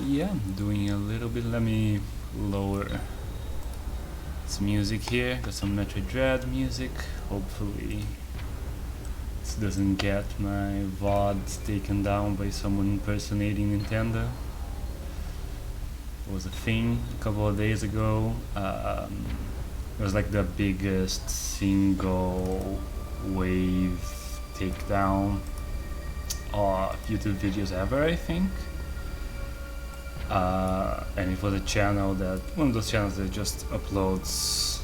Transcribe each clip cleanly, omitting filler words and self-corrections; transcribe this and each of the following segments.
Yeah, I'm doing a little bit. Let me lower some music here. Got some Metroid Dread music. Hopefully this doesn't get my VOD taken down by someone impersonating Nintendo. It was a thing a couple of days ago. It was like the biggest single wave takedown of YouTube videos ever, I think. And it was a channel that, one of those channels that just uploads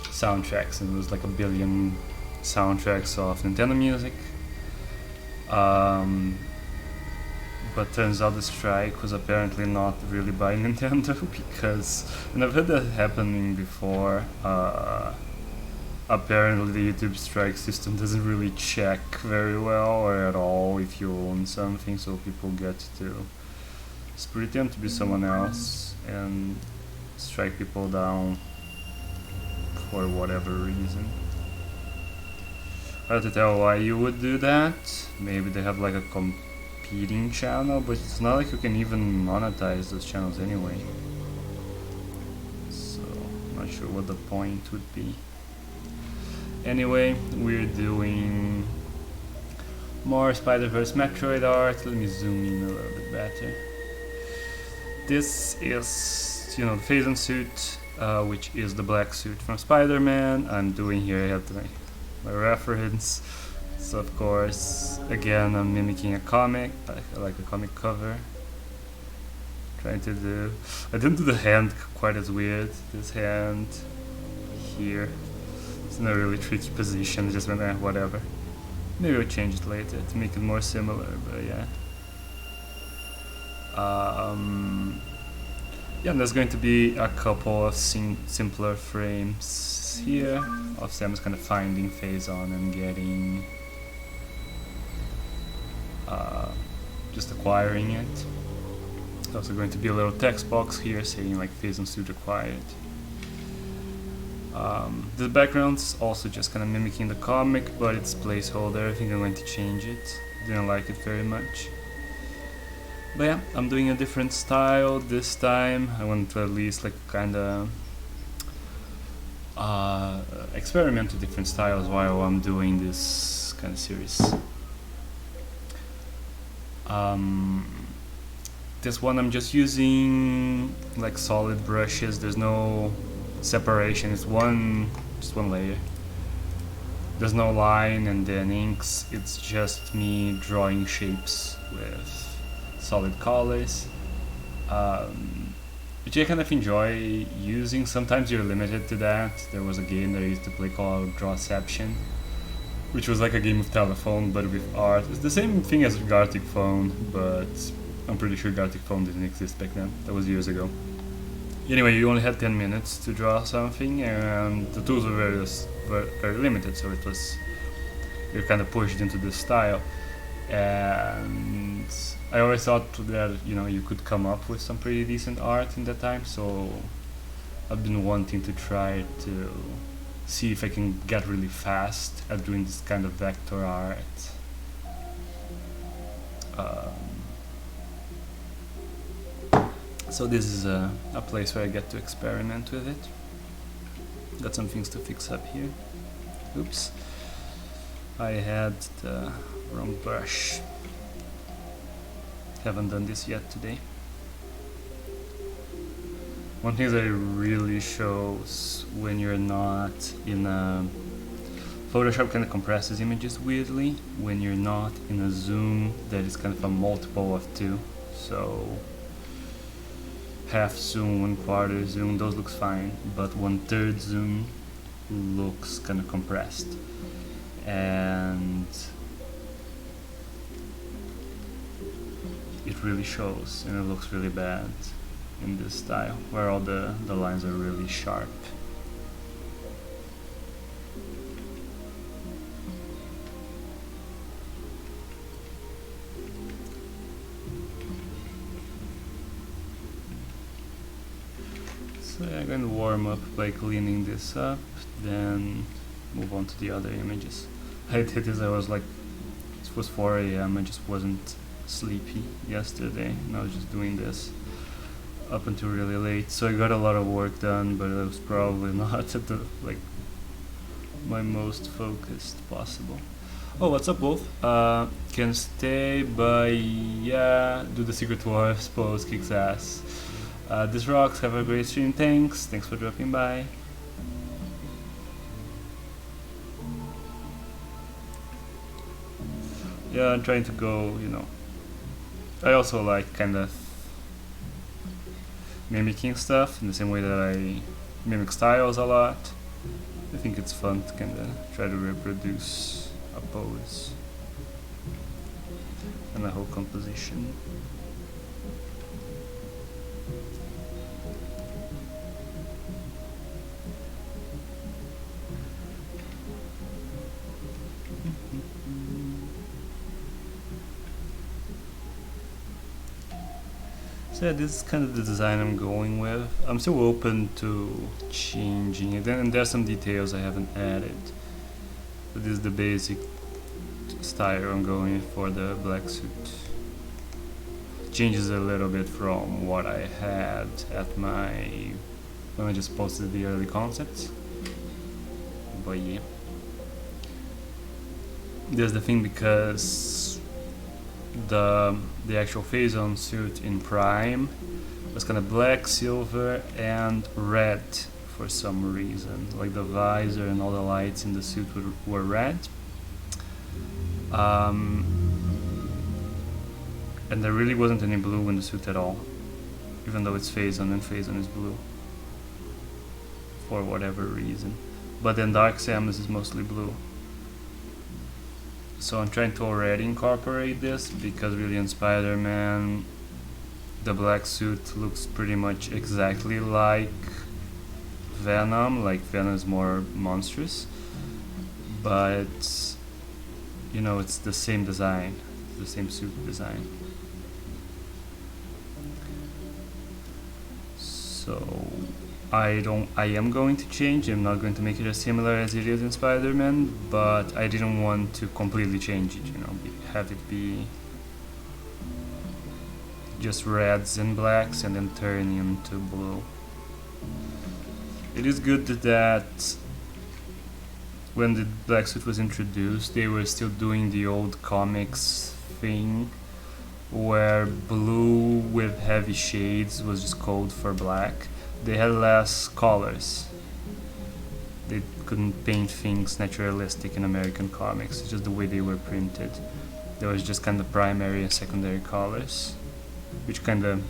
soundtracks, and it was like 1 billion soundtracks of Nintendo music. But turns out the strike was apparently not really by Nintendo, because, and I've heard that happening before, apparently the YouTube strike system doesn't really check very well or at all if you own something, so people get to pretend to be someone else and strike people down for whatever reason. Hard to tell why you would do that. Maybe they have like a competing channel, but it's not like you can even monetize those channels anyway. So, I'm not sure what the point would be. Anyway, we're doing more Spiderverse Metroid art. Let me zoom in a little bit better. This is, the Phazon suit, which is the black suit from Spider-Man. I'm doing here, I have my reference. So of course, again, I'm mimicking a comic, like a comic cover. I didn't do the hand quite as weird. This hand here, it's in a really tricky position, just went, whatever. Maybe I'll change it later to make it more similar, but yeah. Yeah, there's going to be a couple of simpler frames here of Samus kind of finding Phazon and getting, just acquiring it. There's also going to be a little text box here saying like Phazon suit acquired. The background's also just kind of mimicking the comic, but it's placeholder. I think I'm going to change it. Didn't like it very much. But yeah, I'm doing a different style this time. I want to at least like kinda experiment with different styles while I'm doing this kind of series. This one I'm just using like solid brushes. There's no separation. It's just one layer. There's no line and then inks. It's just me drawing shapes with solid colors, which I kind of enjoy using. Sometimes you're limited to that. There was a game that I used to play called Drawception, which was like a game of telephone but with art. It's the same thing as Gartic Phone, but I'm pretty sure Gartic Phone didn't exist back then. That was years ago. Anyway, you only had 10 minutes to draw something, and the tools were very limited, so you're kind of pushed into this style. And I always thought that you could come up with some pretty decent art in that time, so I've been wanting to try to see if I can get really fast at doing this kind of vector art. So this is a place where I get to experiment with it. Got some things to fix up here. Oops. I had the wrong brush. Haven't done this yet today. One thing that it really shows when you're not in a... Photoshop kind of compresses images weirdly when you're not in a zoom that is kind of a multiple of 2. So half zoom, 1/4 zoom, those looks fine, but 1/3 zoom looks kind of compressed. And it really shows, and it looks really bad in this style, where all the lines are really sharp. So I'm going to warm up by cleaning this up, then move on to the other images. I did this, it was 4 AM, I just wasn't sleepy yesterday, and I was just doing this. up until really late, so I got a lot of work done, but it was probably not at the my most focused possible. Oh, what's up, Wolf? Can stay, but yeah, do the Secret Wars pose, kicks ass. This rocks, have a great stream, thanks for dropping by. Yeah, I'm trying to go, I also like kind of mimicking stuff in the same way that I mimic styles a lot. I think it's fun to kind of try to reproduce a pose and a whole composition. So yeah, this is kind of the design I'm going with. I'm still open to changing it, and there's some details I haven't added. But this is the basic style I'm going for the black suit. Changes a little bit from what I had at when I just posted the early concepts. But yeah. There's the thing, because the actual phase-on suit in Prime was kind of black, silver, and red for some reason. Like the visor and all the lights in the suit were red. And there really wasn't any blue in the suit at all, even though it's phase-on and phase-on is blue for whatever reason. But then Dark Samus is mostly blue. So I'm trying to already incorporate this, because really in Spider-Man the black suit looks pretty much exactly like Venom. Like Venom is more monstrous, but it's the same design, the same suit design. So I am going to change. I'm not going to make it as similar as it is in Spider-Man, but I didn't want to completely change it, have it be just reds and blacks and then turn into blue. It is good that when the black suit was introduced, they were still doing the old comics thing, where blue with heavy shades was just code for black. They had less colors. They couldn't paint things naturalistic in American comics. It's just the way they were printed. There was just kind of primary and secondary colors, which kind of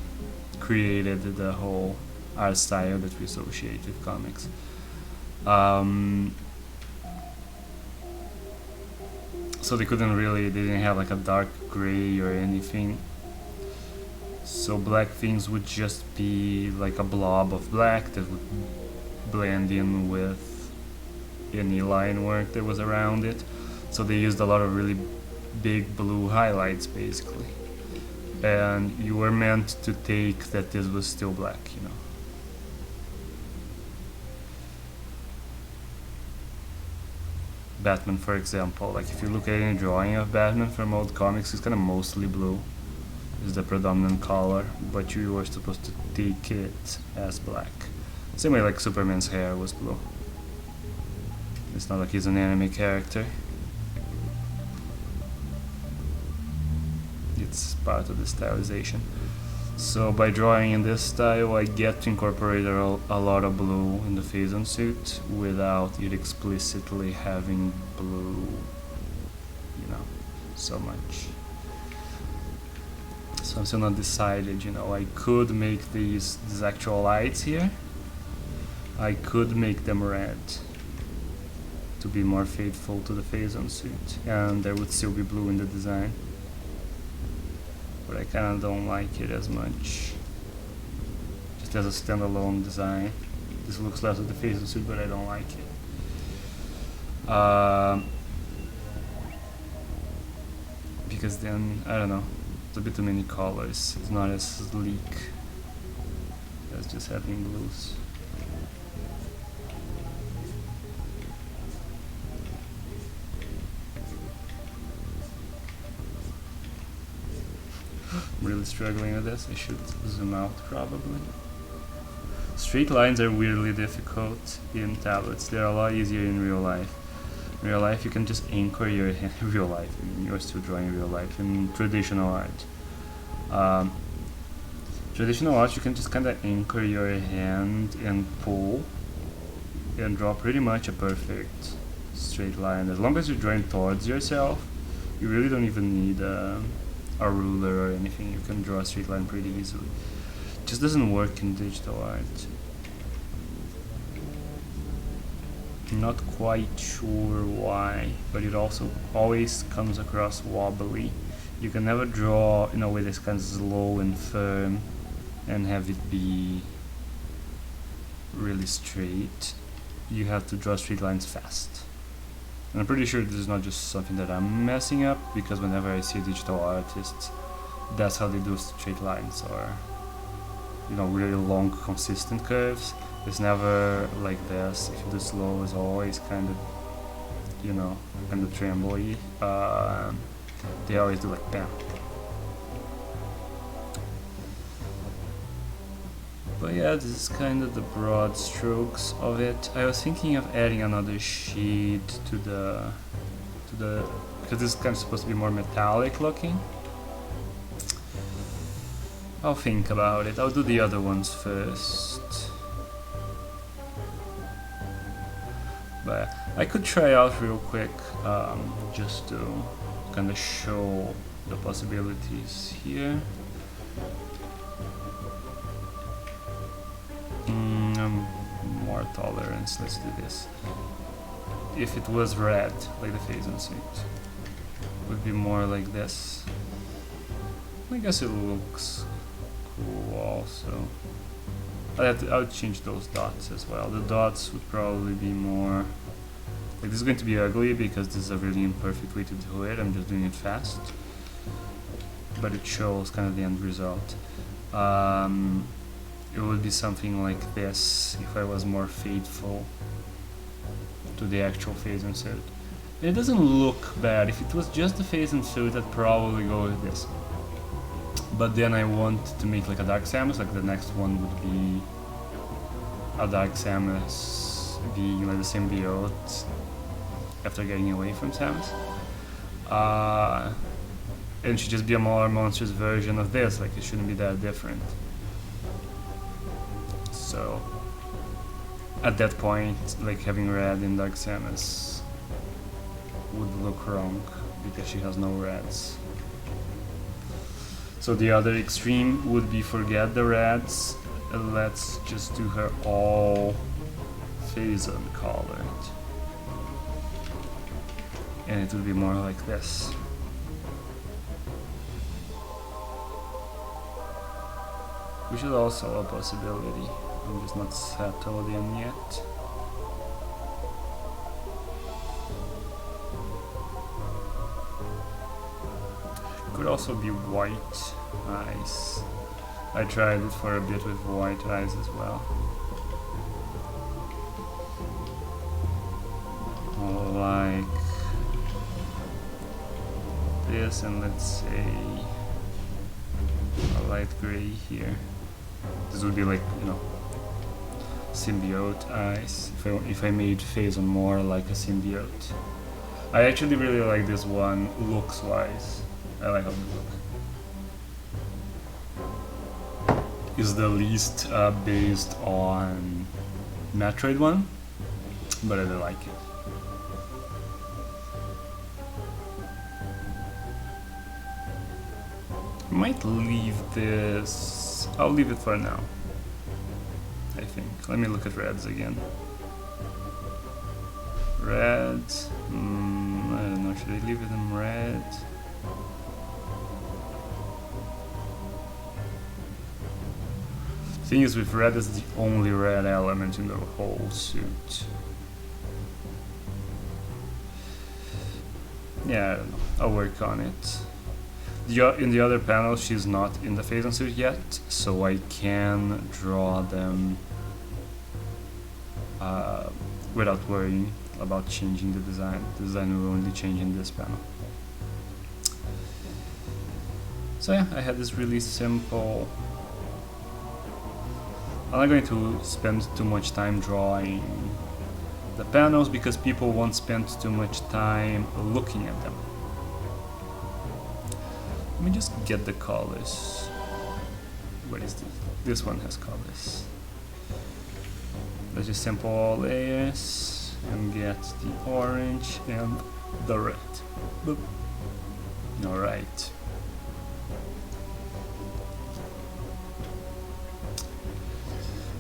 created the whole art style that we associate with comics. So they didn't have like a dark gray or anything. So black things would just be like a blob of black that would blend in with any line work that was around it. So they used a lot of really big blue highlights, basically. And you were meant to take that this was still black, Batman, for example, like if you look at any drawing of Batman from old comics, it's kind of mostly blue. Is the predominant color, but you were supposed to take it as black. Same way like Superman's hair was blue. It's not like he's an anime character. It's part of the stylization. So by drawing in this style, I get to incorporate a lot of blue in the phase-on suit without it explicitly having blue, so much. So I'm still not decided, I could make these actual lights here. I could make them red to be more faithful to the phase-on suit, and there would still be blue in the design. But I kind of don't like it as much, just as a standalone design. This looks less of the phase-on suit, but I don't like it. Because then, I don't know, it's a bit too many colors. It's not as sleek as just having blues. really struggling with this. I should zoom out probably. Straight lines are weirdly difficult in tablets. They're a lot easier in real life. In real life you can just anchor your hand. Real life, I mean, you're still drawing real life. In traditional art. Traditional art you can just kind of anchor your hand and pull and draw pretty much a perfect straight line. As long as you're drawing towards yourself, you really don't even need a ruler or anything. You can draw a straight line pretty easily. It just doesn't work in digital art. I'm not quite sure why, but it also always comes across wobbly. You can never draw in a way that's kind of slow and firm and have it be really straight. You have to draw straight lines fast. And I'm pretty sure this is not just something that I'm messing up, because whenever I see digital artists, that's how they do straight lines, or really long consistent curves. It's never like this. If you do slow, it's always kind of trembly. They always do like bam. But yeah, this is kind of the broad strokes of it. I was thinking of adding another sheet to the because this is kind of supposed to be more metallic looking. I'll think about it. I'll do the other ones first. But I could try out real quick, just to kind of show the possibilities here. More tolerance, let's do this. If it was red, like the phase and suit, would be more like this. I guess it looks cool also. I would change those dots as well. The dots would probably be more like, this is going to be ugly because this is a really imperfect way to do it. I'm just doing it fast, but it shows kind of the end result. It would be something like this if I was more faithful to the actual phase insert. It doesn't look bad. If it was just the phase insert, I'd probably go with this. But then I want to make like a Dark Samus, like the next one would be a Dark Samus being like the symbiote after getting away from Samus. And it should just be a more monstrous version of this, like it shouldn't be that different. So at that point, like having red in Dark Samus would look wrong because she has no reds. So the other extreme would be forget the reds, and let's just do her all phase uncolored. And it would be more like this. Which is also a possibility. I'm just not settled in yet. Could also be white eyes. I tried it for a bit with white eyes as well. Like this, and let's say a light gray here. This would be like, symbiote eyes, if I made Phazon more like a symbiote. I actually really like this one, looks-wise. I like how they look. Is the least based on Metroid one, but I really like it. I might leave this. I'll leave it for now, I think. Let me look at reds again. Red. I don't know, should I leave it in red? Thing is, with red, is the only red element in the whole suit. Yeah, I don't know. I'll work on it. In the other panel, she's not in the Phazon suit yet, so I can draw them without worrying about changing the design. The design will only change in this panel. So yeah, I had this really simple. I'm not going to spend too much time drawing the panels because people won't spend too much time looking at them. Let me just get the colors. What is this? This one has colors. Let's just sample all layers and get the orange and the red. Boop. Alright.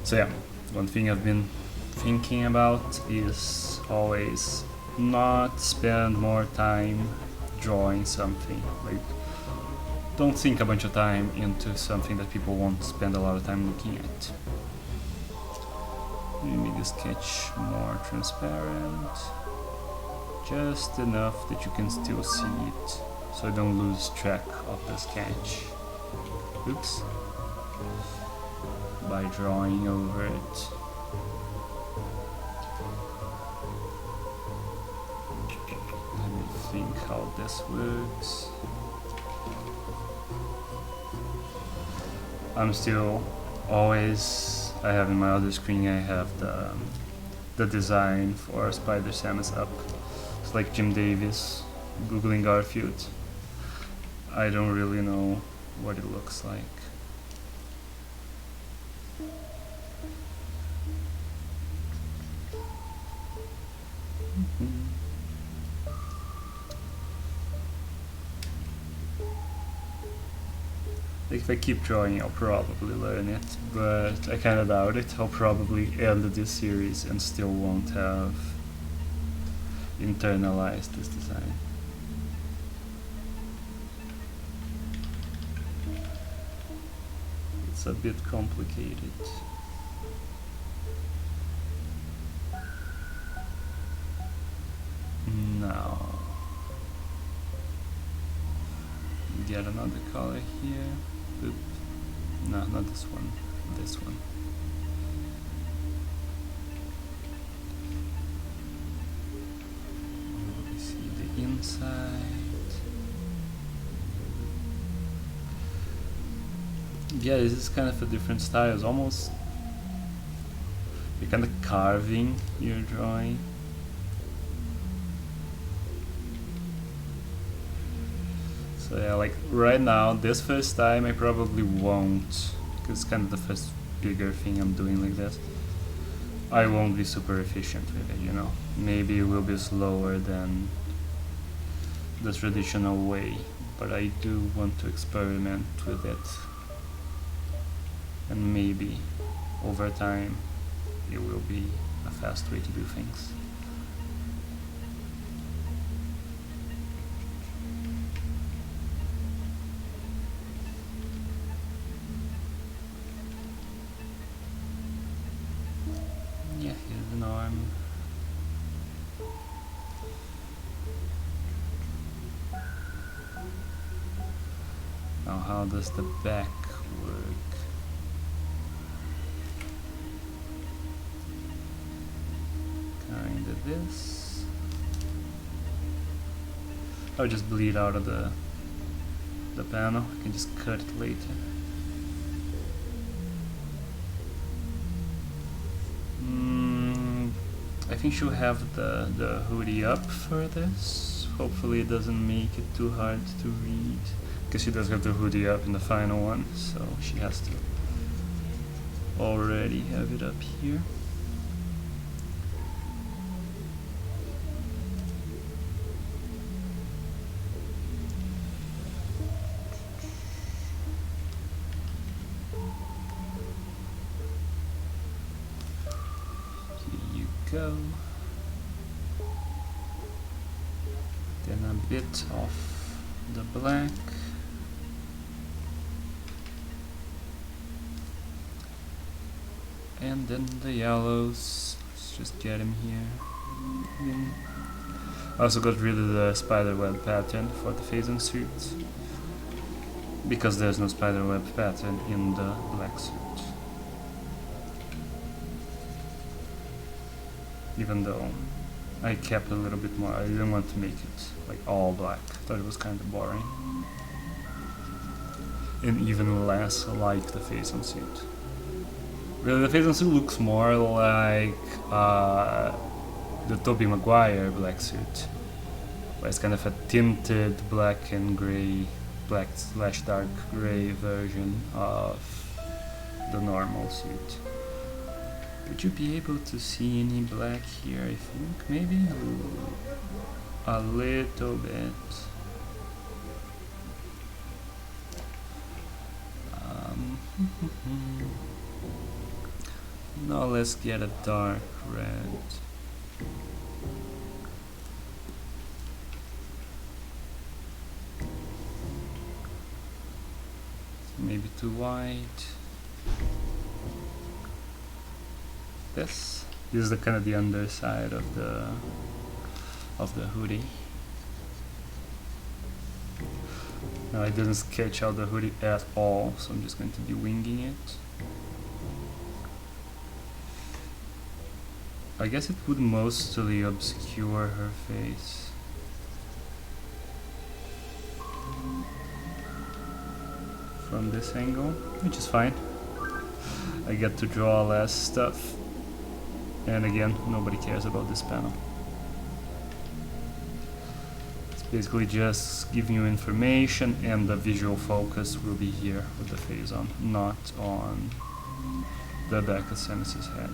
So yeah, one thing I've been thinking about is always not spend more time drawing something. Like, don't sink a bunch of time into something that people won't spend a lot of time looking at. Maybe the sketch more transparent, just enough that you can still see it, so I don't lose track of the sketch. Oops. By drawing over it. Let me think how this works. I'm still always, I have in my other screen, I have the design for Spider Samus up. It's like Jim Davis googling Garfield. I don't really know what it looks like. Like, if I keep drawing, I'll probably learn it, but I kinda doubt it. I'll probably end this series and still won't have internalized this design. It's a bit complicated. Now, get another color here. Oop. No, not this one. This one. We see the inside. Yeah, this is kind of a different style. It's almost you're kind of carving your drawing. So yeah, like right now, this first time I probably won't, because it's kind of the first bigger thing I'm doing like this. I won't be super efficient with it, you know. Maybe it will be slower than the traditional way, but I do want to experiment with it. And maybe over time it will be a fast way to do things. Yeah, here's an arm. Now how does the back work? Kinda this. I'll just bleed out of the panel. I can just cut it later. I think she'll have the hoodie up for this. Hopefully it doesn't make it too hard to read, because she does have the hoodie up in the final one, so she has to already have it up here. Go. Then a bit of the black. And then the yellows. Let's just get him here. I also got rid of the spiderweb pattern for the phasing suit, because there's no spiderweb pattern in the black suit. Even though I kept a little bit more, I didn't want to make it like all black. I thought it was kind of boring. and even less like the Phazon suit. Really, the Phazon suit looks more like the Tobey Maguire black suit, where it's kind of a tinted black and grey, black / dark grey version of the normal suit. Would you be able to see any black here? I think maybe a little bit. Now let's get a dark red. Maybe too white. This is the kind of the underside of the hoodie. Now I didn't sketch out the hoodie at all, so I'm just going to be winging it. I guess it would mostly obscure her face. From this angle, which is fine. I get to draw less stuff. And again, nobody cares about this panel. It's basically just giving you information, and the visual focus will be here with the Phazon, not on the back of Samus's head.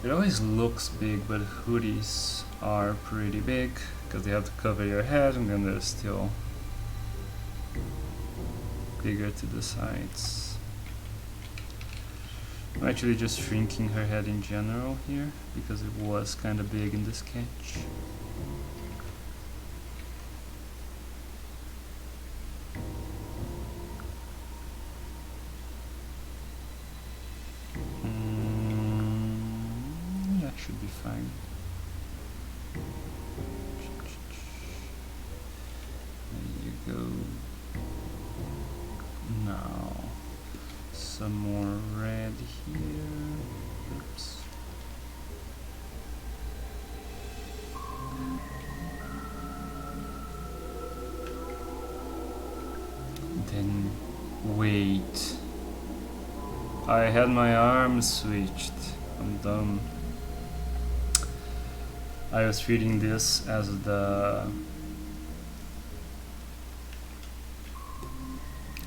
It always looks big, but hoodies are pretty big because they have to cover your head, and then they're still bigger to the sides. I'm actually just shrinking her head in general here because it was kind of big in the sketch. Should be fine. There you go. Now, some more red here. Oops. Then, wait. I had my arms switched. I'm dumb. I was treating this as the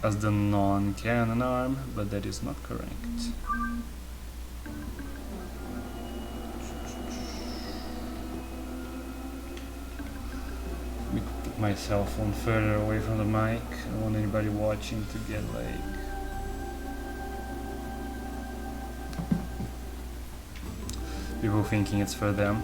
non-canon arm, but that is not correct. Let me put my cell phone further away from the mic. I don't want anybody watching to get like people thinking it's for them.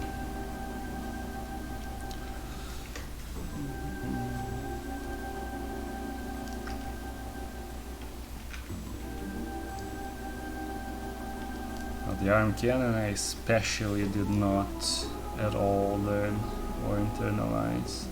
The arm cannon I especially did not at all learn or internalize.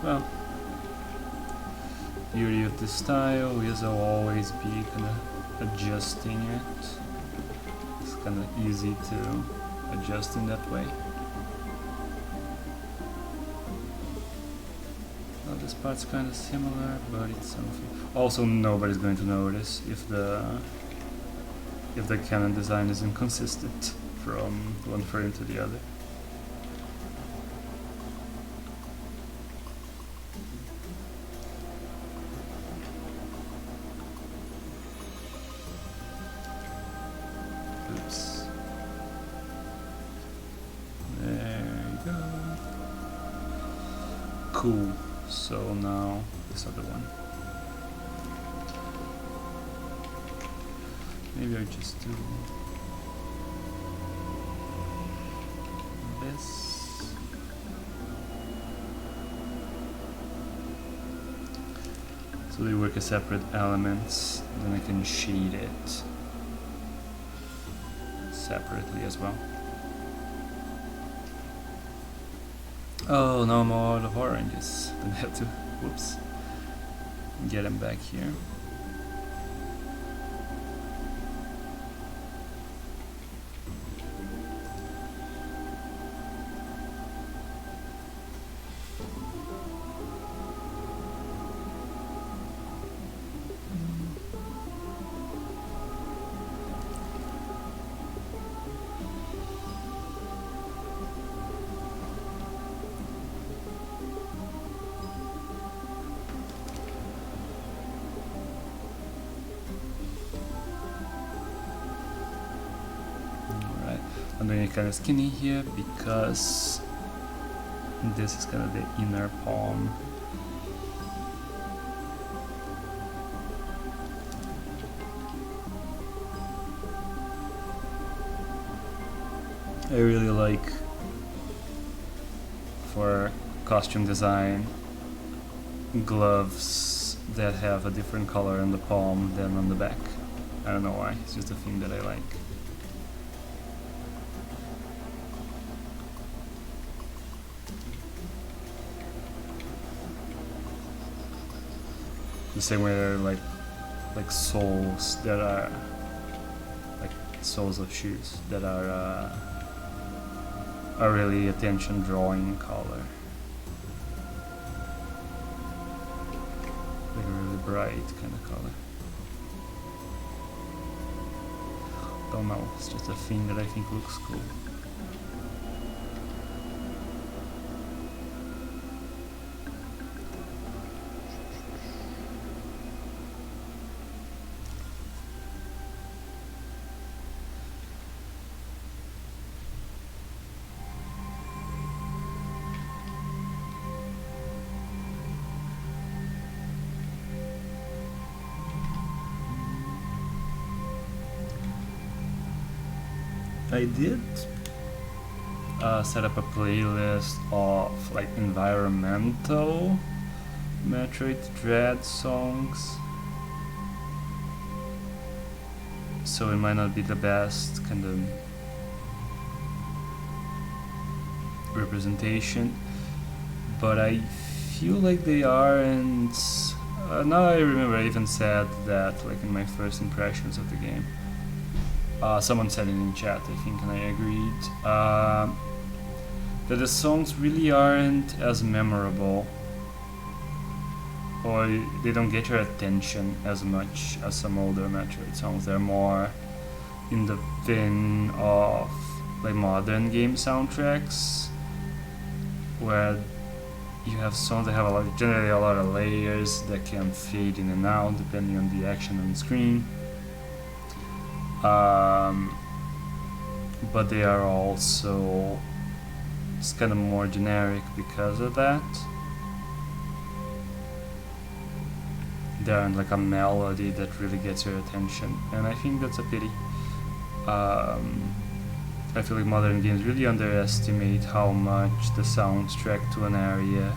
Well, beauty of this style is I'll always be kind of adjusting it. It's kind of easy to adjust in that way. Well, this part's kind of similar, but it's something. Also, nobody's going to notice if the canon design is inconsistent from one frame to the other. Oops. There you go. Cool. So now this other one. Maybe I just do this. So they work as separate elements, then I can shade it separately as well. Oh, now I'm out of oranges. Then I have to, whoops, get them back here. I'm doing it kind of skinny here because this is kind of the inner palm. I really like, for costume design, gloves that have a different color on the palm than on the back. I don't know why, it's just a thing that I like. The same way they're like soles that are like soles of shoes that are really attention drawing color, like a really bright kind of color. Don't know, it's just a thing that I think looks cool. I did set up a playlist of like environmental Metroid Dread songs, so it might not be the best kind of representation, but I feel like they are, and now I remember I even said that like in my first impressions of the game. Someone said it in chat, I think, and I agreed, that the songs really aren't as memorable, or they don't get your attention as much as some older Metroid songs. They're more in the vein of like modern game soundtracks, where you have songs that have generally a lot of layers that can fade in and out depending on the action on screen. But they are also just kind of more generic because of that. There aren't like a melody that really gets your attention, and I think that's a pity. I feel like modern games really underestimate how much the soundtrack to an area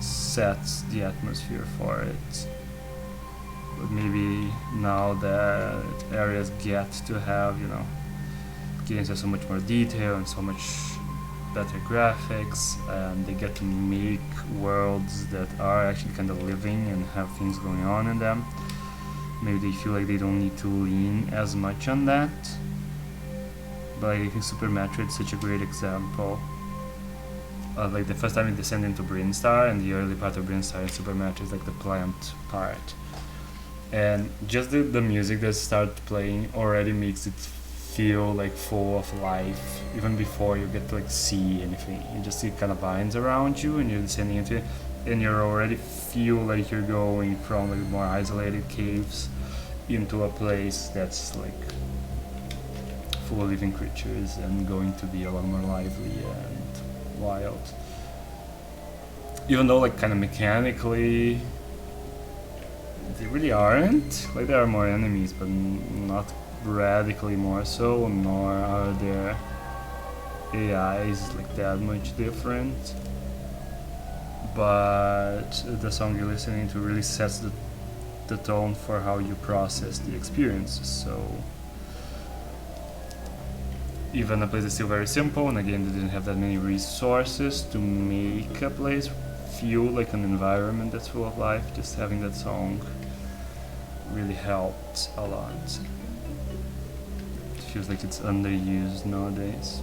sets the atmosphere for it. But maybe now that areas get to have, you know, games have so much more detail and so much better graphics, and they get to make worlds that are actually kind of living and have things going on in them. Maybe they feel like they don't need to lean as much on that. But I think Super Metroid is such a great example. Like the first time you descend into Brinstar, and the early part of Brinstar in Super Metroid is like the plant part. And just the music that starts playing already makes it feel like full of life, even before you get to like see anything. You just see kind of vines around you, and you're descending into it, and you already feel like you're going from like more isolated caves into a place that's like full of living creatures and going to be a lot more lively and wild. even though like kind of mechanically they really aren't. Like there are more enemies, but not radically more so, nor are there AIs like that much different. But the song you're listening to really sets the tone for how you process the experience. So even the place is still very simple, and again they didn't have that many resources to make a place feel like an environment that's full of life. Just having that song really helped a lot. It feels like it's underused nowadays.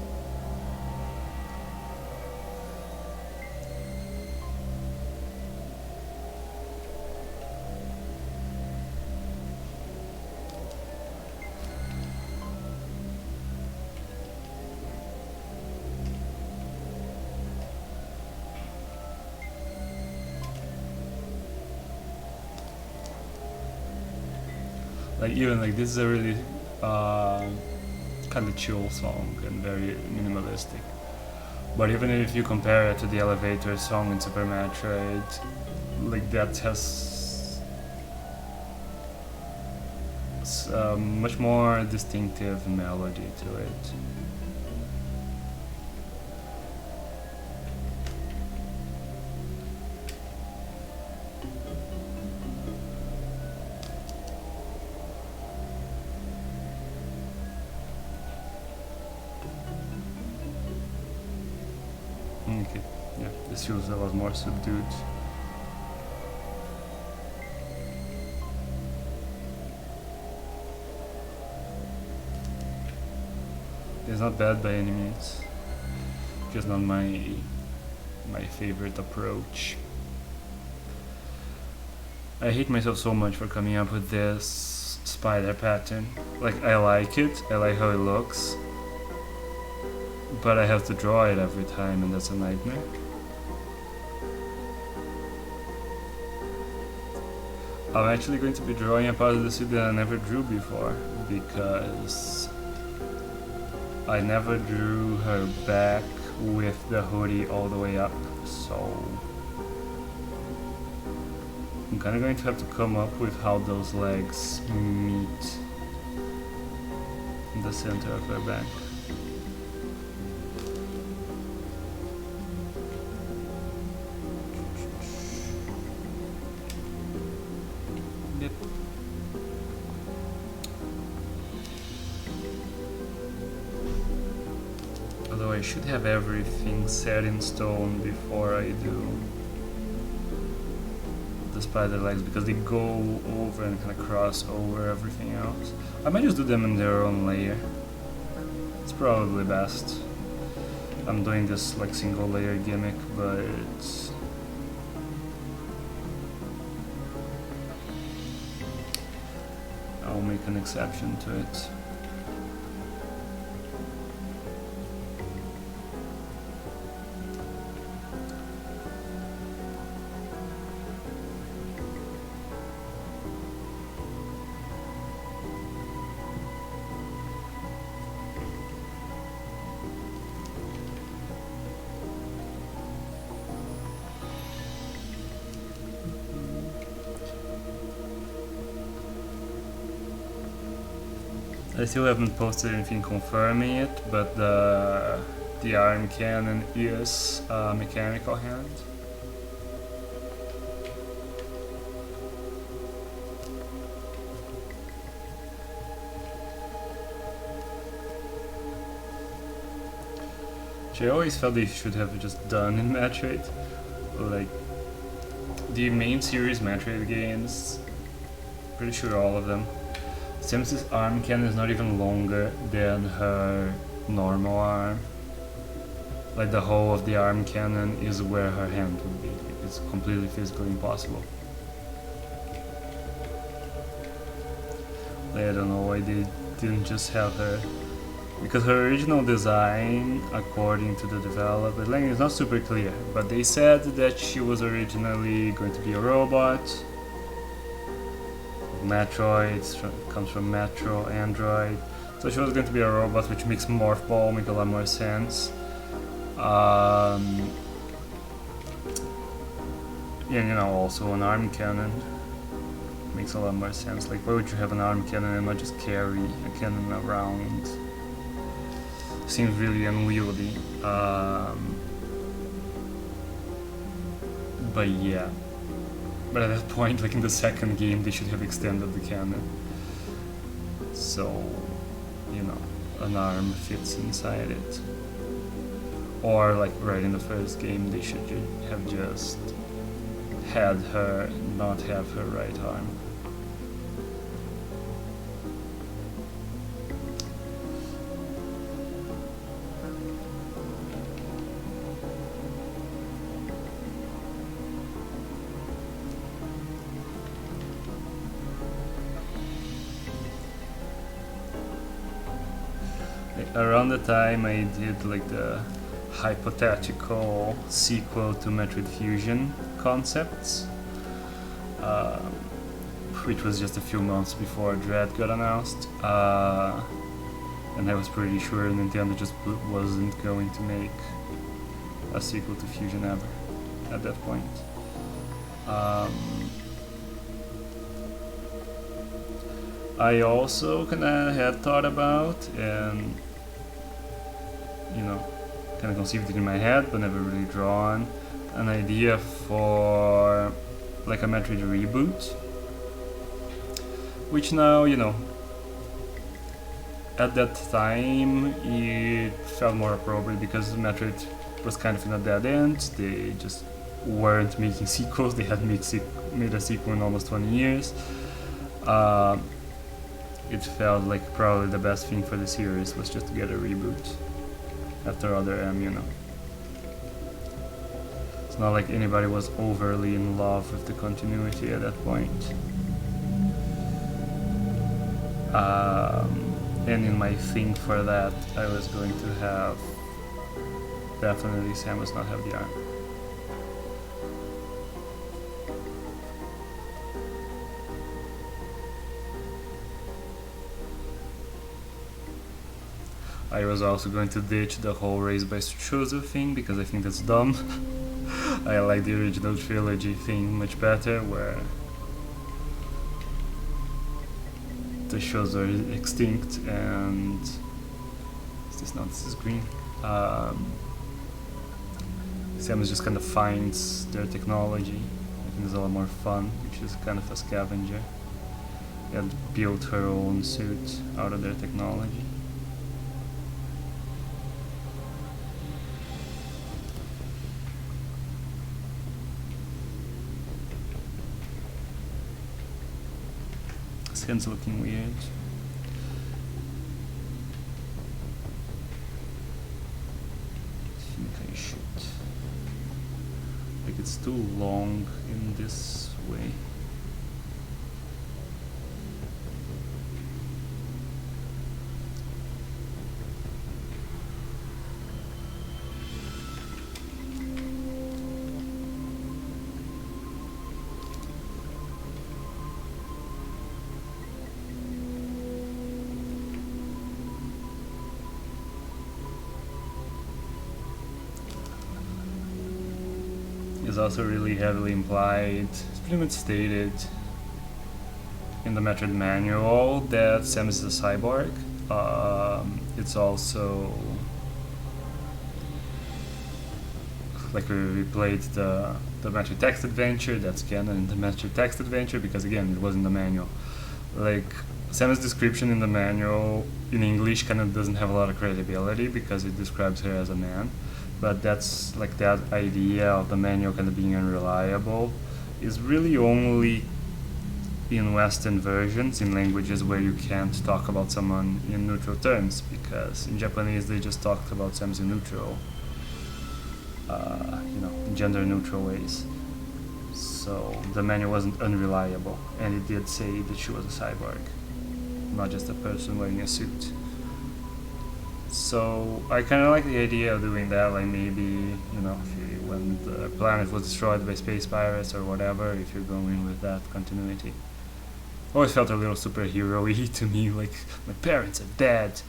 Like even like this is a really kind of chill song and very minimalistic. But even if you compare it to the elevator song in Super Metroid, like that has much more distinctive melody to it. Okay, yeah, this feels a lot more subdued. It's not bad by any means, just not my favorite approach. I hate myself so much for coming up with this spider pattern. Like I like it, I like how it looks, but I have to draw it every time, and that's a nightmare. I'm actually going to be drawing a part of the suit that I never drew before, because I never drew her back with the hoodie all the way up, so I'm kinda going to have to come up with how those legs meet in the center of her back. Yep. Although I should have everything set in stone before I do the spider legs, because they go over and kind of cross over everything else. I might just do them in their own layer. It's probably best. I'm doing this like single layer gimmick, but I'll make an exception to it. I still haven't posted anything confirming it, but the arm cannon is a mechanical hand. Which I always felt they should have just done in Metroid. Like the main series Metroid games, pretty sure all of them, Samus's arm cannon is not even longer than her normal arm. Like the whole of the arm cannon is where her hand would be. It's completely physically impossible. Like, I don't know why they didn't just have her, because her original design, according to the developer, like, it's not super clear, but they said that she was originally going to be a robot. Metroid comes from Metro, Android. So she was going to be a robot, which makes Morph Ball make a lot more sense. And also an arm cannon makes a lot more sense. Like, why would you have an arm cannon and not just carry a cannon around? Seems really unwieldy. But yeah. But at that point, like in the second game, they should have extended the cannon. So, an arm fits inside it. Or like right in the first game, they should have just had her not have her right arm. Around the time I did like the hypothetical sequel to Metroid Fusion Concepts, which was just a few months before Dread got announced, and I was pretty sure Nintendo just wasn't going to make a sequel to Fusion ever at that point. I also kinda had thought about and kind of conceived it in my head but never really drawn an idea for like a Metroid reboot, which now, at that time it felt more appropriate because Metroid was kind of in a dead end. They just weren't making sequels. They had made a sequel in almost 20 years. It felt like probably the best thing for the series was just to get a reboot after Other M, It's not like anybody was overly in love with the continuity at that point. And in my thing for that, I was going to have definitely Samus not have the arm. I was also going to ditch the whole Raised by Chozo thing because I think that's dumb. I like the original trilogy thing much better, where the shows are extinct and this is green. Samus just kind of finds their technology. I think it's a lot more fun, which is kind of a scavenger. And built her own suit out of their technology. Skin's looking weird. I think I should. Like, it's too long in this way. Is also really heavily implied. It's pretty much stated in the Metroid manual that Samus is a cyborg. It's also like we played the Metroid text adventure. That's canon in the Metroid text adventure because again it wasn't the manual. Like Samus' description in the manual in English kind of doesn't have a lot of credibility because it describes her as a man. But that's like that idea of the manual kind of being unreliable is really only in Western versions, in languages where you can't talk about someone in neutral terms, because in Japanese they just talked about Samus in neutral, in gender neutral ways. So the manual wasn't unreliable, and it did say that she was a cyborg, not just a person wearing a suit. So I kind of like the idea of doing that, like maybe, when the planet was destroyed by space pirates or whatever, if you're going with that continuity. Always felt a little superhero-y to me, like my parents are dead.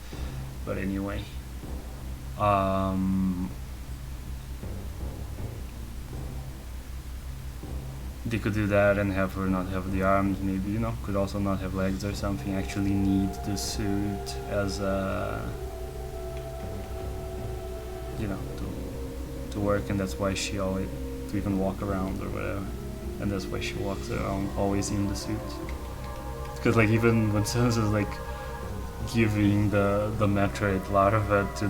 But anyway. they could do that and have her not have the arms, maybe, you know, could also not have legs or something, actually need the suit as a, you know, to work, and that's why she always, to even walk around or whatever, and that's why she walks around always in the suit. Because like even when Sans is like giving the Metroid Larva to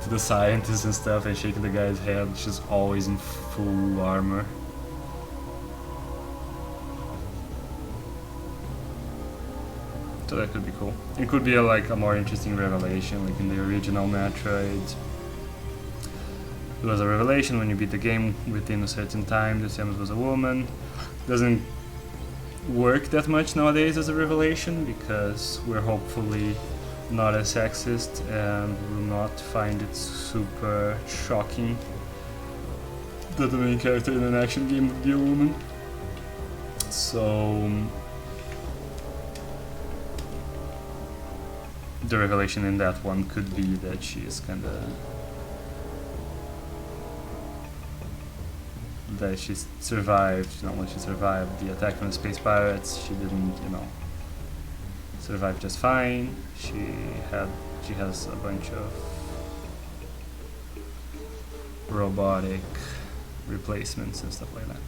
the scientists and stuff and shaking the guy's head, she's always in full armor. So that could be cool. It could be like a more interesting revelation, like in the original Metroid. It was a revelation when you beat the game within a certain time that Samus was a woman. Doesn't work that much nowadays as a revelation because we're hopefully not as sexist and will not find it super shocking that the main character in an action game would be a woman. So the revelation in that one could be that she is kinda, that she survived, you know, when she survived the attack from the space pirates, she didn't, you know, survive just fine. She has a bunch of robotic replacements and stuff like that.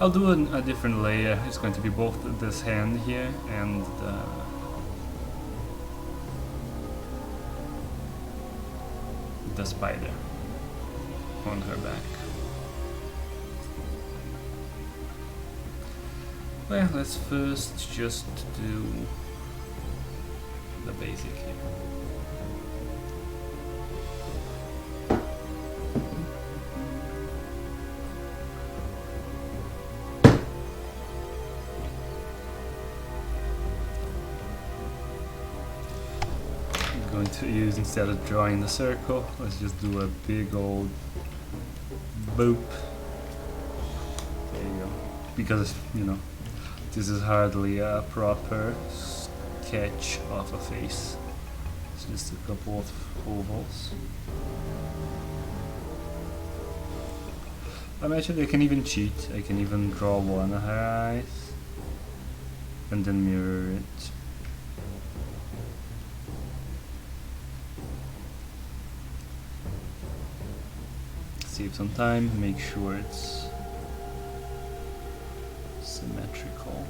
I'll do a different layer. It's going to be both this hand here and the spider on her back. Well, let's first just do the basic here. To use, instead of drawing the circle, let's just do a big old boop. There you go. Because, you know, this is hardly a proper sketch of a face. It's just a couple of ovals. Actually, I can even cheat. I can even draw one of her eyes and then mirror it. Save some time, make sure it's symmetrical.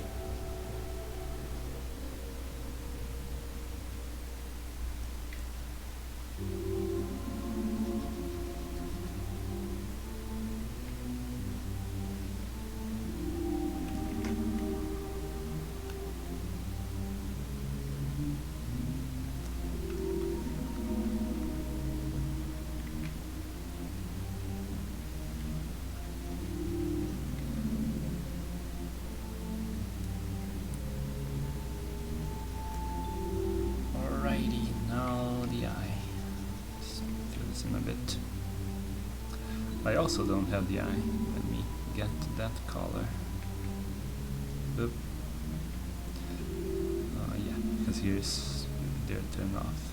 I also don't have the eye. Let me get that color. Oop. Yeah, because here's they're turned off.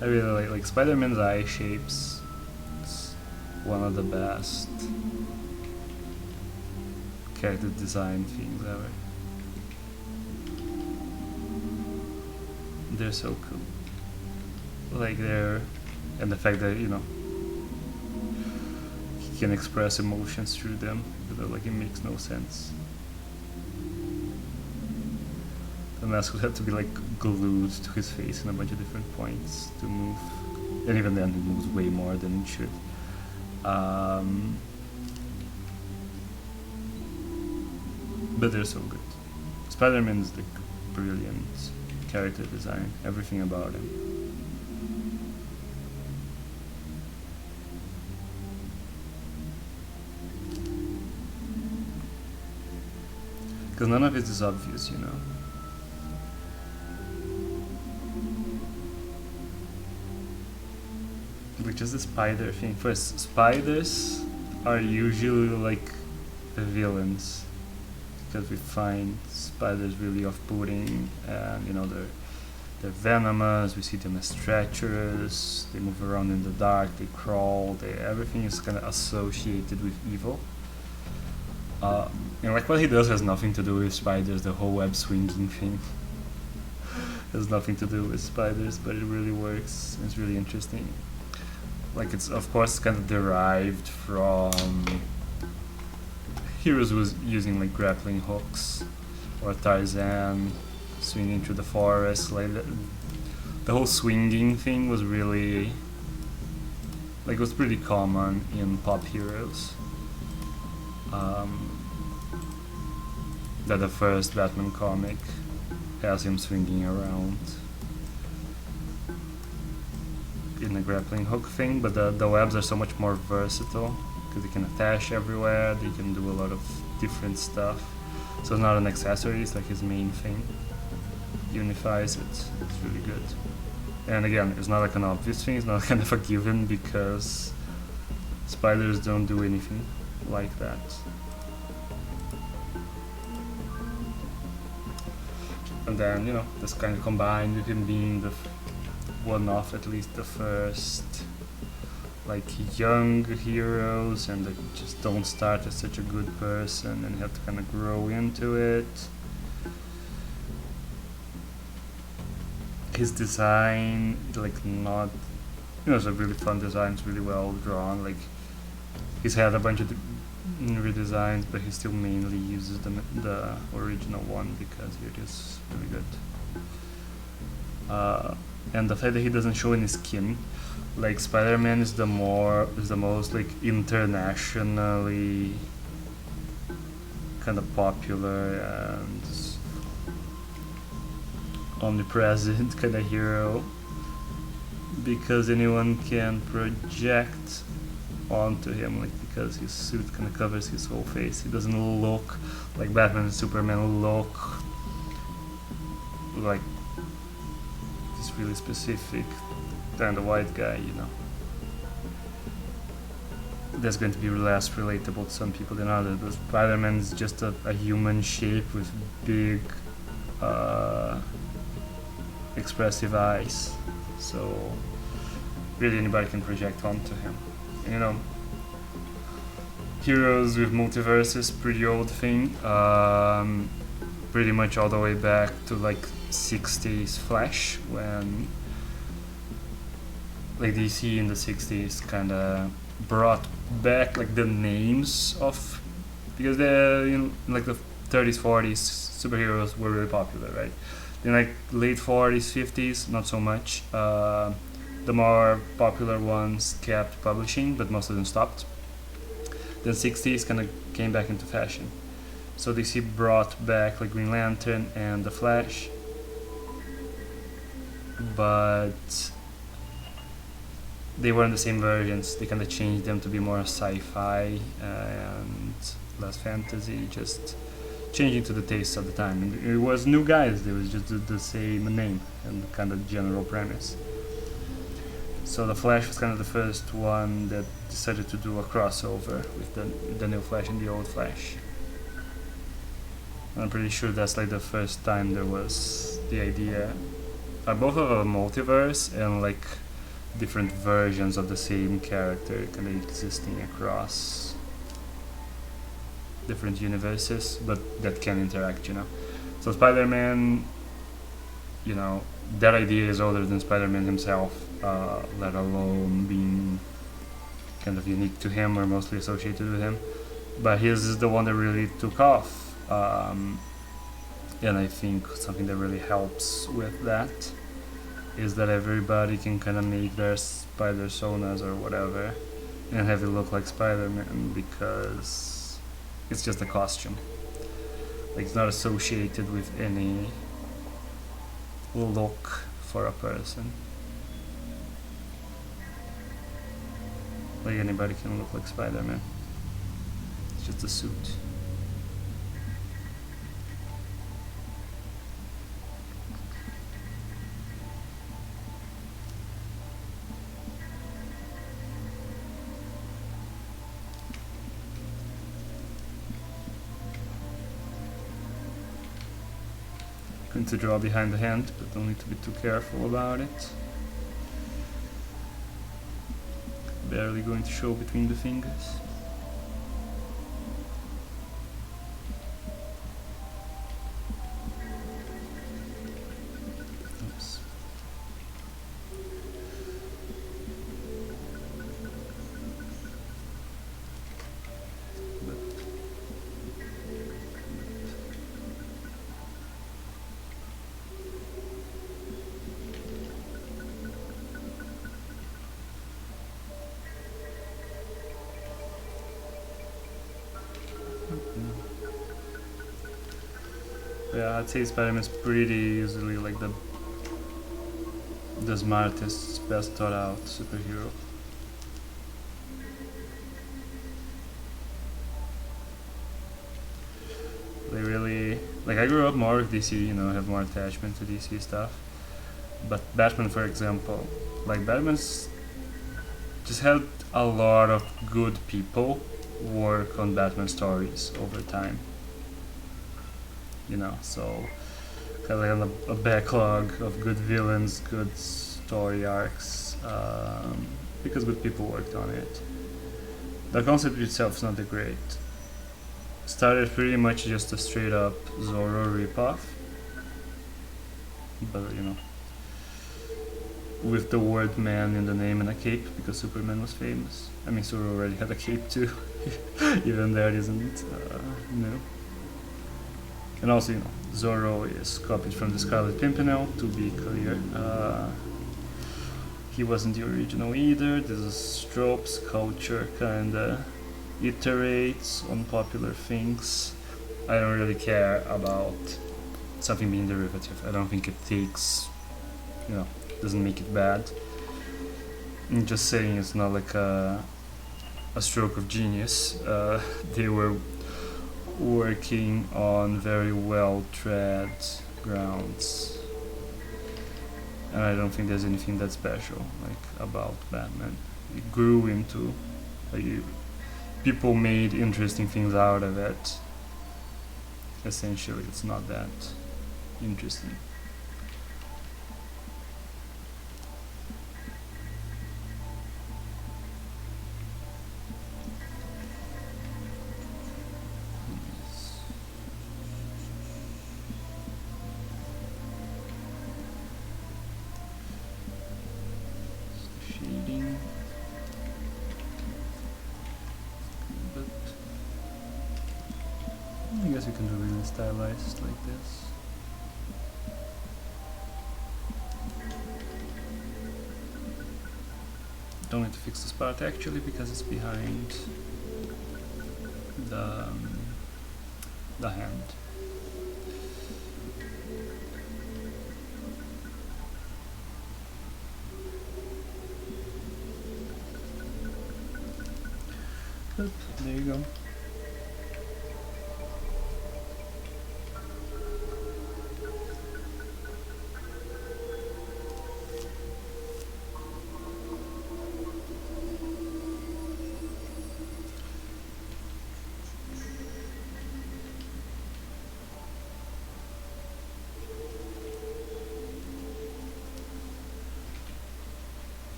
I really like Spider-Man's eye shapes. It's one of the best character design things ever. They're so cool. Like and the fact that, you know, he can express emotions through them, but like it makes no sense. The mask would have to be like glued to his face in a bunch of different points to move, and even then it moves way more than it should. But they're so good. Spider-Man's like brilliant character design, everything about him. Because none of it is obvious, you know. Which is the spider thing. First, spiders are usually like the villains, because we find spiders really off-putting, and you know they're venomous. We see them as treacherous. They move around in the dark. They crawl. Everything is kind of associated with evil. You know, like what he does has nothing to do with spiders. The whole web swinging thing has nothing to do with spiders, but it really works. It's really interesting. Like it's of course kind of derived from heroes was using like grappling hooks, or Tarzan swinging through the forest. Like the whole swinging thing was really like it was pretty common in pop heroes. That the first Batman comic has him swinging around in a grappling hook thing, but the webs are so much more versatile because they can attach everywhere, they can do a lot of different stuff. So it's not an accessory, it's like his main thing. Unifies it, it's really good. And again, it's not like an obvious thing, it's not kind of a given because spiders don't do anything like that. And then, you know, that's kind of combined with him being the one of at least the first like young heroes, and that just don't start as such a good person and have to kind of grow into it. His design, like not, you know, it's a really fun design, it's really well drawn. Like he's had a bunch of redesigns, but he still mainly uses the original one because it is really good. And the fact that he doesn't show any skin, like Spider-Man is the most like internationally kind of popular and omnipresent kind of hero, because anyone can project onto him, like because his suit kind of covers his whole face. He doesn't look like Batman and Superman look like this really specific kind of white guy, you know. That's going to be less relatable to some people than others, but Spider-Man is just a human shape with big expressive eyes, so really anybody can project onto him. You know, heroes with multiverses, pretty old thing, pretty much all the way back to like 60s Flash, when like DC in the 60s kind of brought back like the names of, because they're in like the 30s 40s superheroes were really popular, right? In like late 40s 50s not so much. The more popular ones kept publishing, but most of them stopped. Then 60s kind of came back into fashion, so DC brought back like Green Lantern and the Flash, but they weren't the same versions. They kind of changed them to be more sci-fi and less fantasy, just changing to the taste of the time. And it was new guys, they was just the same name and kind of general premise. So the Flash was kind of the first one that decided to do a crossover with the new Flash and the old Flash. And I'm pretty sure that's like the first time there was the idea both of a multiverse and like different versions of the same character kind of existing across different universes, but that can interact, you know. So Spider-Man, you know, that idea is older than Spider-Man himself, let alone being kind of unique to him or mostly associated with him. But his is the one that really took off, and I think something that really helps with that is that everybody can kind of make their spider-sonas or whatever and have it look like Spider-Man, because it's just a costume. Like, it's not associated with any look for a person. Like anybody can look like Spider-Man. It's just a suit. Going to draw behind the hand, but don't need to be too careful about it. Barely going to show between the fingers. Oops. Yeah, I'd say Spider-Man's pretty easily like the smartest, best thought out superhero. They really, like, I grew up more with DC, you know, I have more attachment to DC stuff. But Batman, for example, like Batman's just had a lot of good people work on Batman stories over time. You know, so kind of like a backlog of good villains, good story arcs, because good people worked on it. The concept itself is not that great. Started pretty much just a straight up Zorro ripoff, but you know, with the word man in the name and a cape because Superman was famous. I mean, Zorro already had a cape too, even that isn't new. And also, you know, Zorro is copied from the Scarlet Pimpernel, to be clear. He wasn't the original either. This is Stroop's culture, kinda iterates on popular things. I don't really care about something being derivative. I don't think it takes, you know, doesn't make it bad. I'm just saying it's not like a stroke of genius. They were working on very well-tread grounds, and I don't think there's anything that special like about Batman. It grew into people made interesting things out of it. Essentially, it's not that interesting. I guess you can do it stylized like this. Don't need to fix this part actually because it's behind the hand. Oop, there you go.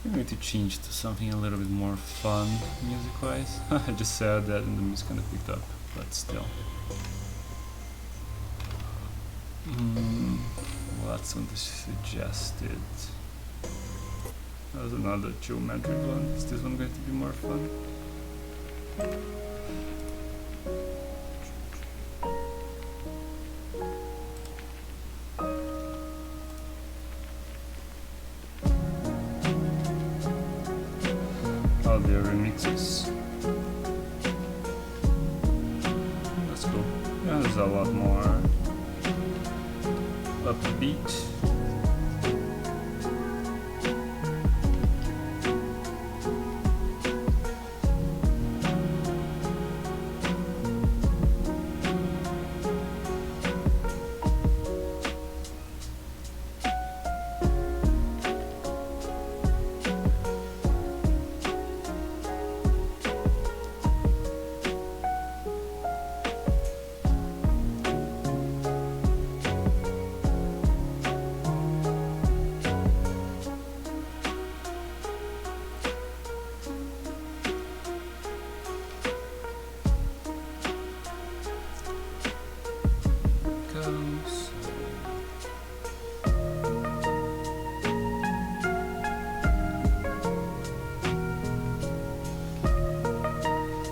I need to change to something a little bit more fun music-wise. I just said that and the music kind of picked up, but still. What's one suggested? That was another geometric one. Is this one going to be more fun? Oh, they're remixes. is a lot more upbeat.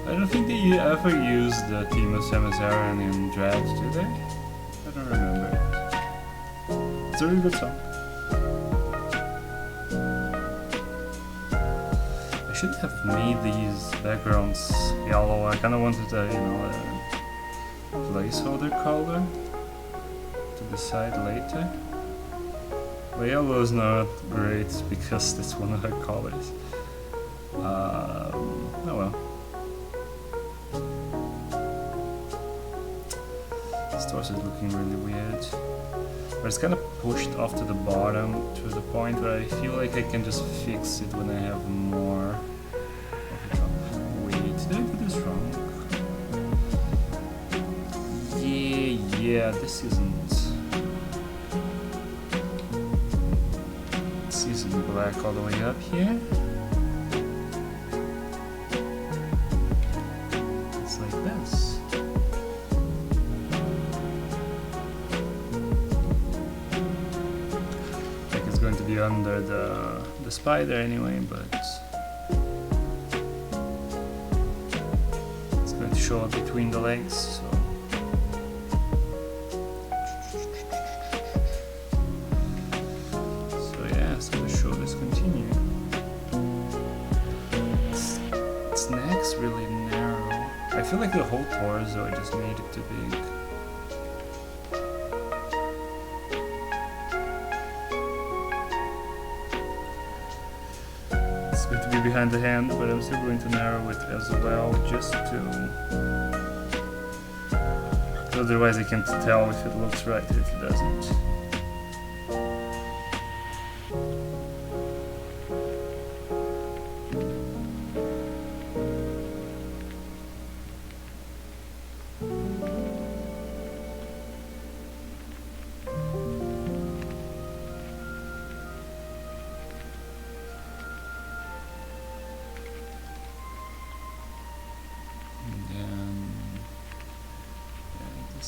I don't think they ever used the theme of Samus Aran in Dread, did they? I don't remember. It's a really good song. I should have made these backgrounds yellow. I kind of wanted a, placeholder color to decide later. But yellow is not great because that's one of her colors. Oh well. This torso is looking really weird. But it's kind of pushed off to the bottom to the point where I feel like I can just fix it when I have more of it on. Wait, did I do this wrong? Yeah, this isn't. This isn't black all the way up here. It's like this. Like it's going to be under the spider anyway, but it's going to show up between the legs. So. Really narrow. I feel like the whole torso just made it too big. It's going to be behind the hand, but I'm still going to narrow it as well, just to... Otherwise I can't tell if it looks right or if it doesn't.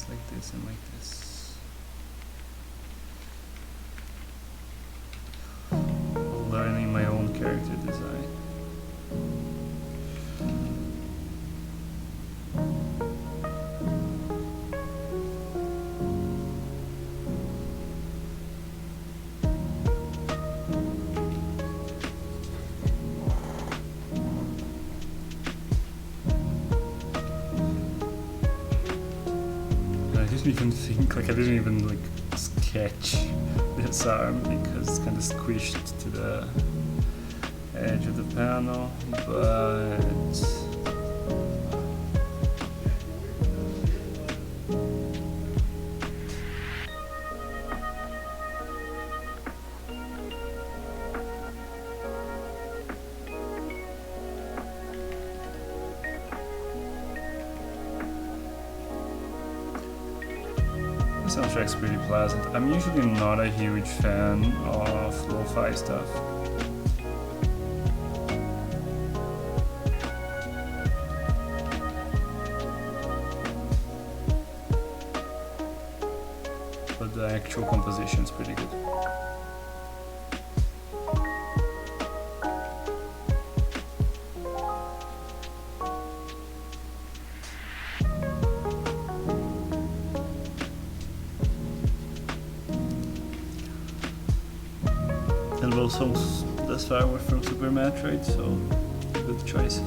Like this and like this. Learning my own character design. I didn't even think, like I didn't even like sketch this arm because it's kind of squished to the edge of the panel, but the soundtrack's pretty pleasant. I'm usually not a huge fan of lo-fi stuff. But the actual composition's pretty good. And both songs thus far were from Super Metroid, so good choice.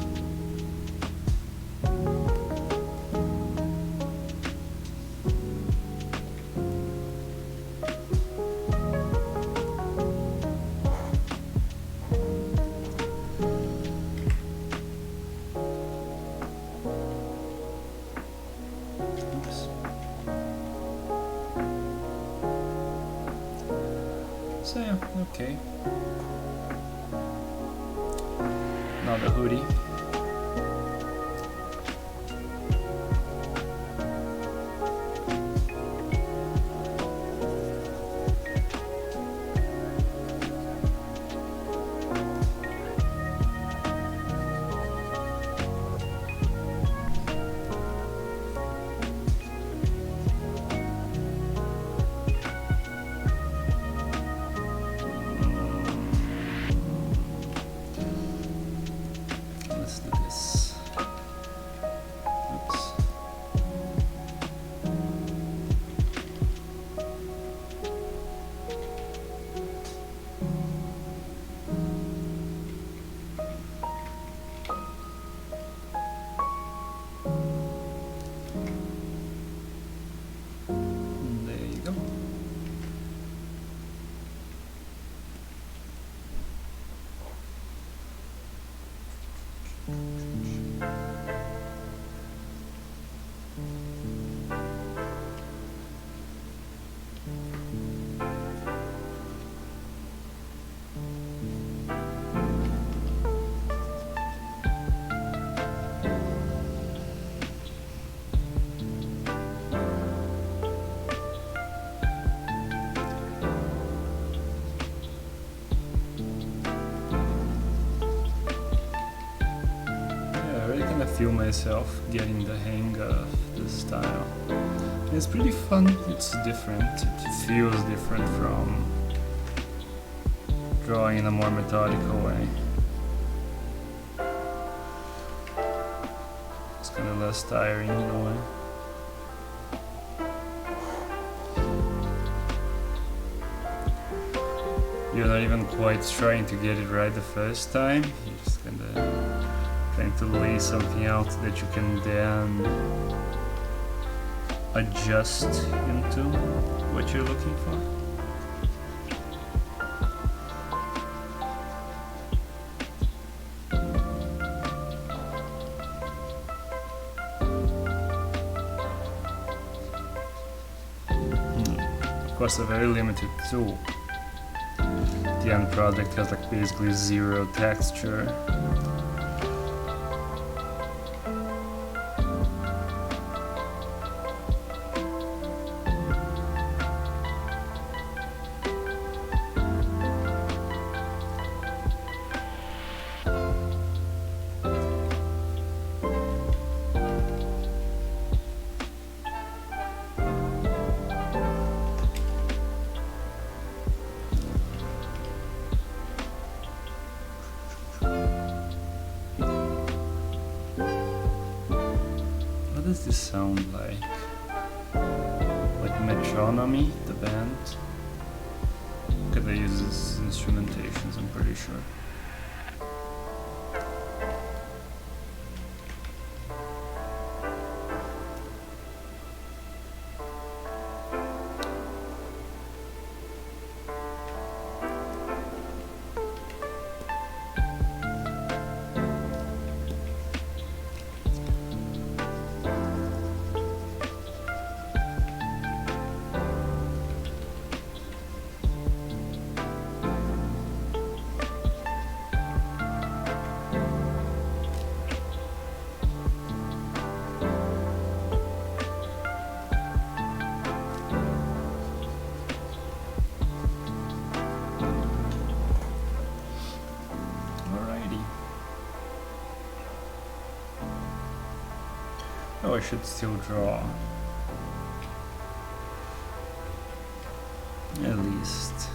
Oops. So yeah, okay. Now the hoodie. Let's do this. Oops. There you go. I feel myself getting the hang of this style. It's pretty fun, it's different, it feels different from drawing in a more methodical way. It's kind of less tiring in a way. You're not even quite trying to get it right the first time, you're just kind of trying to lay something out that you can then adjust into what you're looking for. Of course, a very limited tool. The end product has like basically zero texture. What does this sound like? Like Metronomy, the band? Because they use this instrumentations, I'm pretty sure. Oh, I should still draw. At least.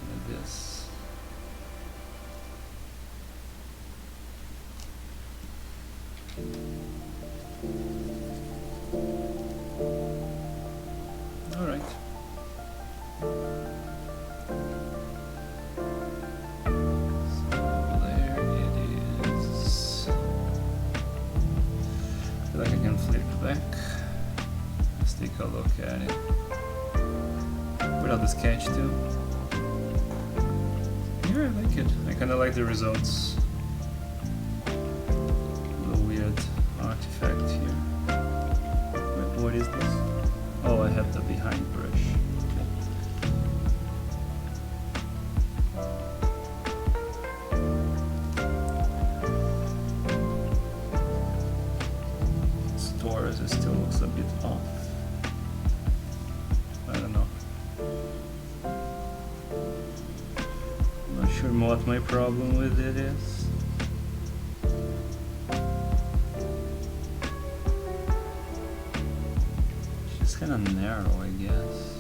Like this. All right. Back. Let's take a look at it. Put out the sketch too. Yeah, I like it. I kinda like the results. A little weird. weird artifact here. Wait, what is this? Oh, I have the behind brush. Okay. Stores, it still looks a bit off. I don't know. Not sure what my problem with it is. Kind of narrow, I guess.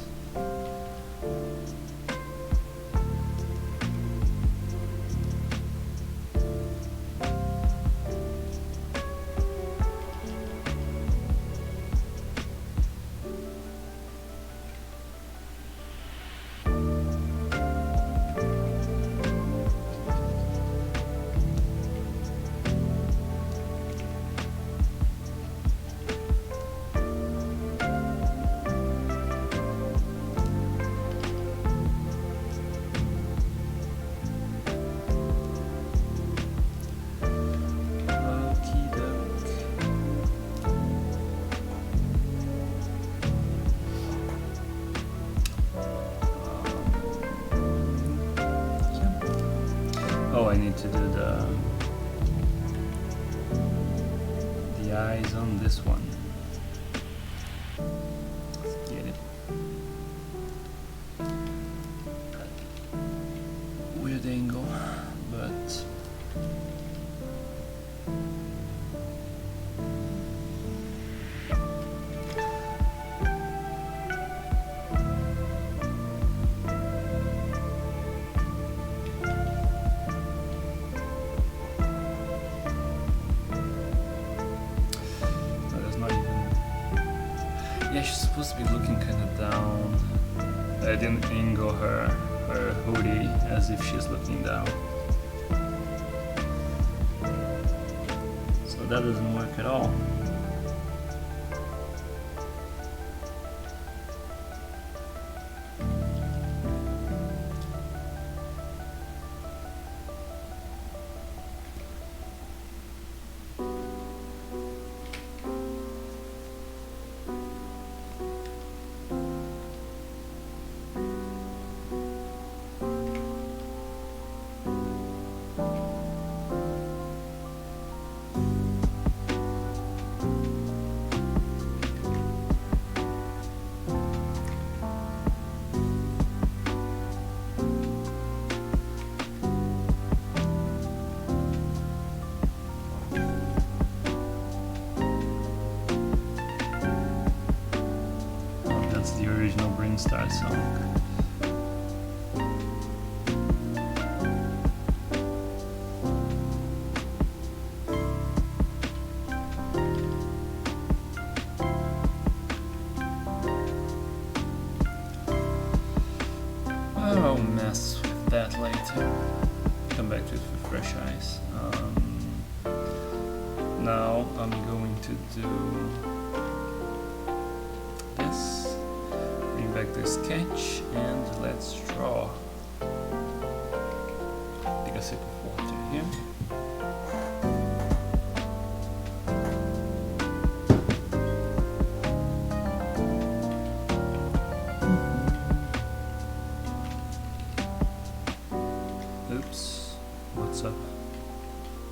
Oh, I need to do the eyes on this one. Let's get it. Weird angle, but yeah, she's supposed to be looking kind of down. I didn't angle her hoodie as if she's looking down. So that doesn't work at all. The original Brinstar song. I'll mess with that later. Come back to it with fresh eyes. Now I'm going to do this. Bring back the sketch and let's draw. Take a sip of water here. Oops, what's up?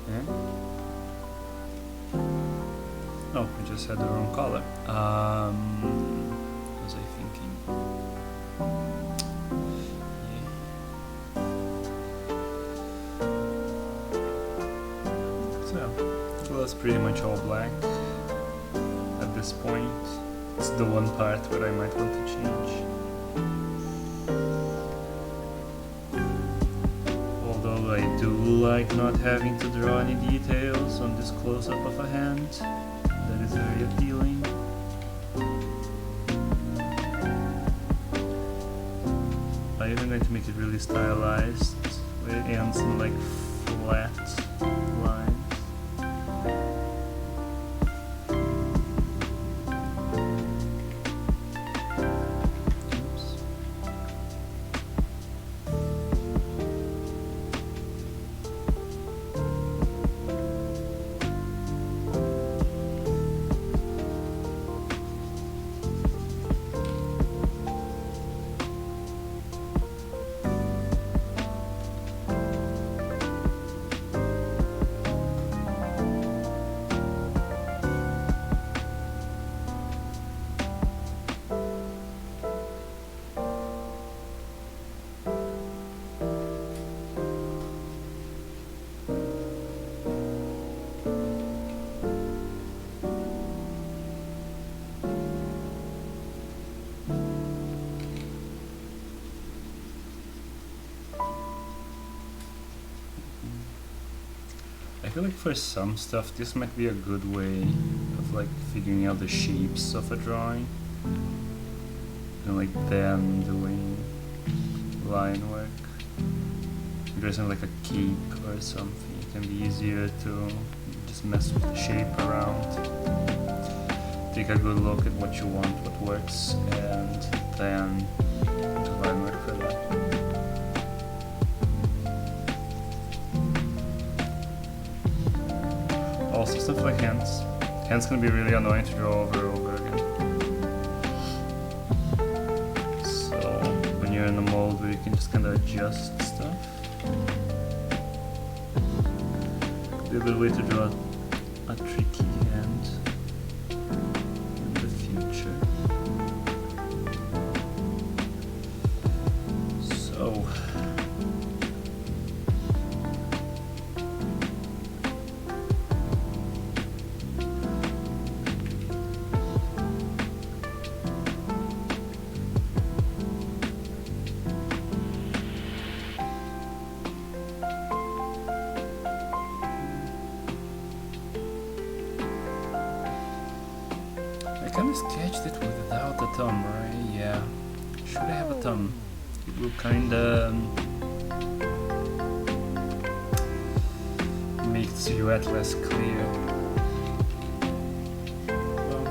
Yeah? Oh, I just had the wrong color. What was I thinking? Yeah. So, well, that's pretty much all black at this point. It's the one part where I might want to change. Although I do like not having to draw any details on this close-up of a hand. That is very appealing. I'm even going to make it really stylized, where it ends in like flat lines. Oops. feel like for some stuff this might be a good way of like figuring out the shapes of a drawing and like then doing line work. If there's like a cape or something, it can be easier to just mess with the shape around. Take a good look at what you want, what works, and then do line work for that. Also stuff like hands. Hands can be really annoying to draw over and over again. So when you're in a mode where you can just kind of adjust stuff, be a good way to draw a tricky hand in the future. So I kind of sketched it without a thumb, right? Yeah. Should I have a thumb? It will kind of make the silhouette less clear. Well,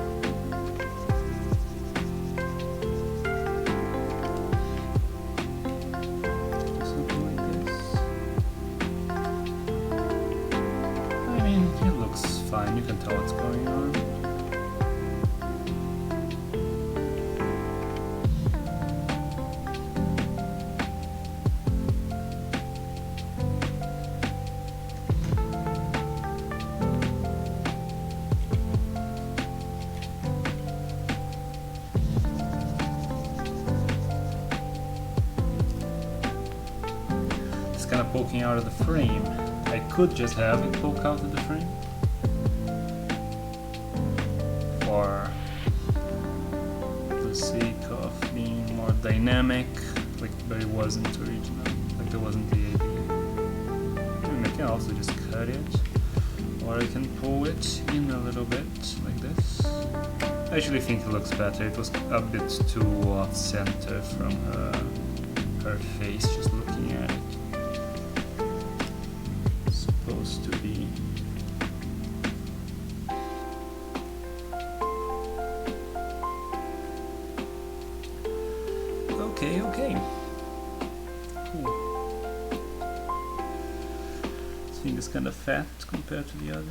something like this. I mean, it looks fine. You can tell what's going on. Kind of poking out of the frame. I could just have it poke out of the frame for the sake of being more dynamic, like, but it wasn't original, like there wasn't the idea. I can also just cut it, or I can pull it in a little bit like this. I actually think it looks better. It was a bit too off center from her face just looking at it. To be okay. Cool. This thing is kind of fat compared to the others.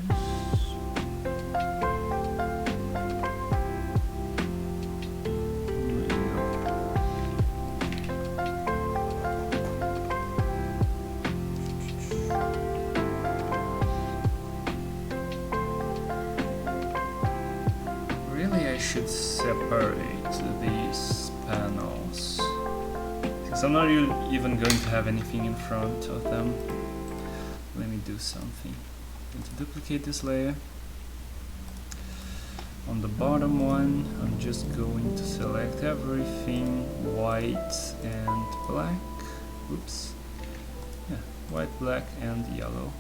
Should separate these panels, because I'm not even going to have anything in front of them. Let me do something. I'm going to duplicate this layer. On the bottom one, I'm just going to select everything white and black. Oops. Yeah, white, black, and yellow.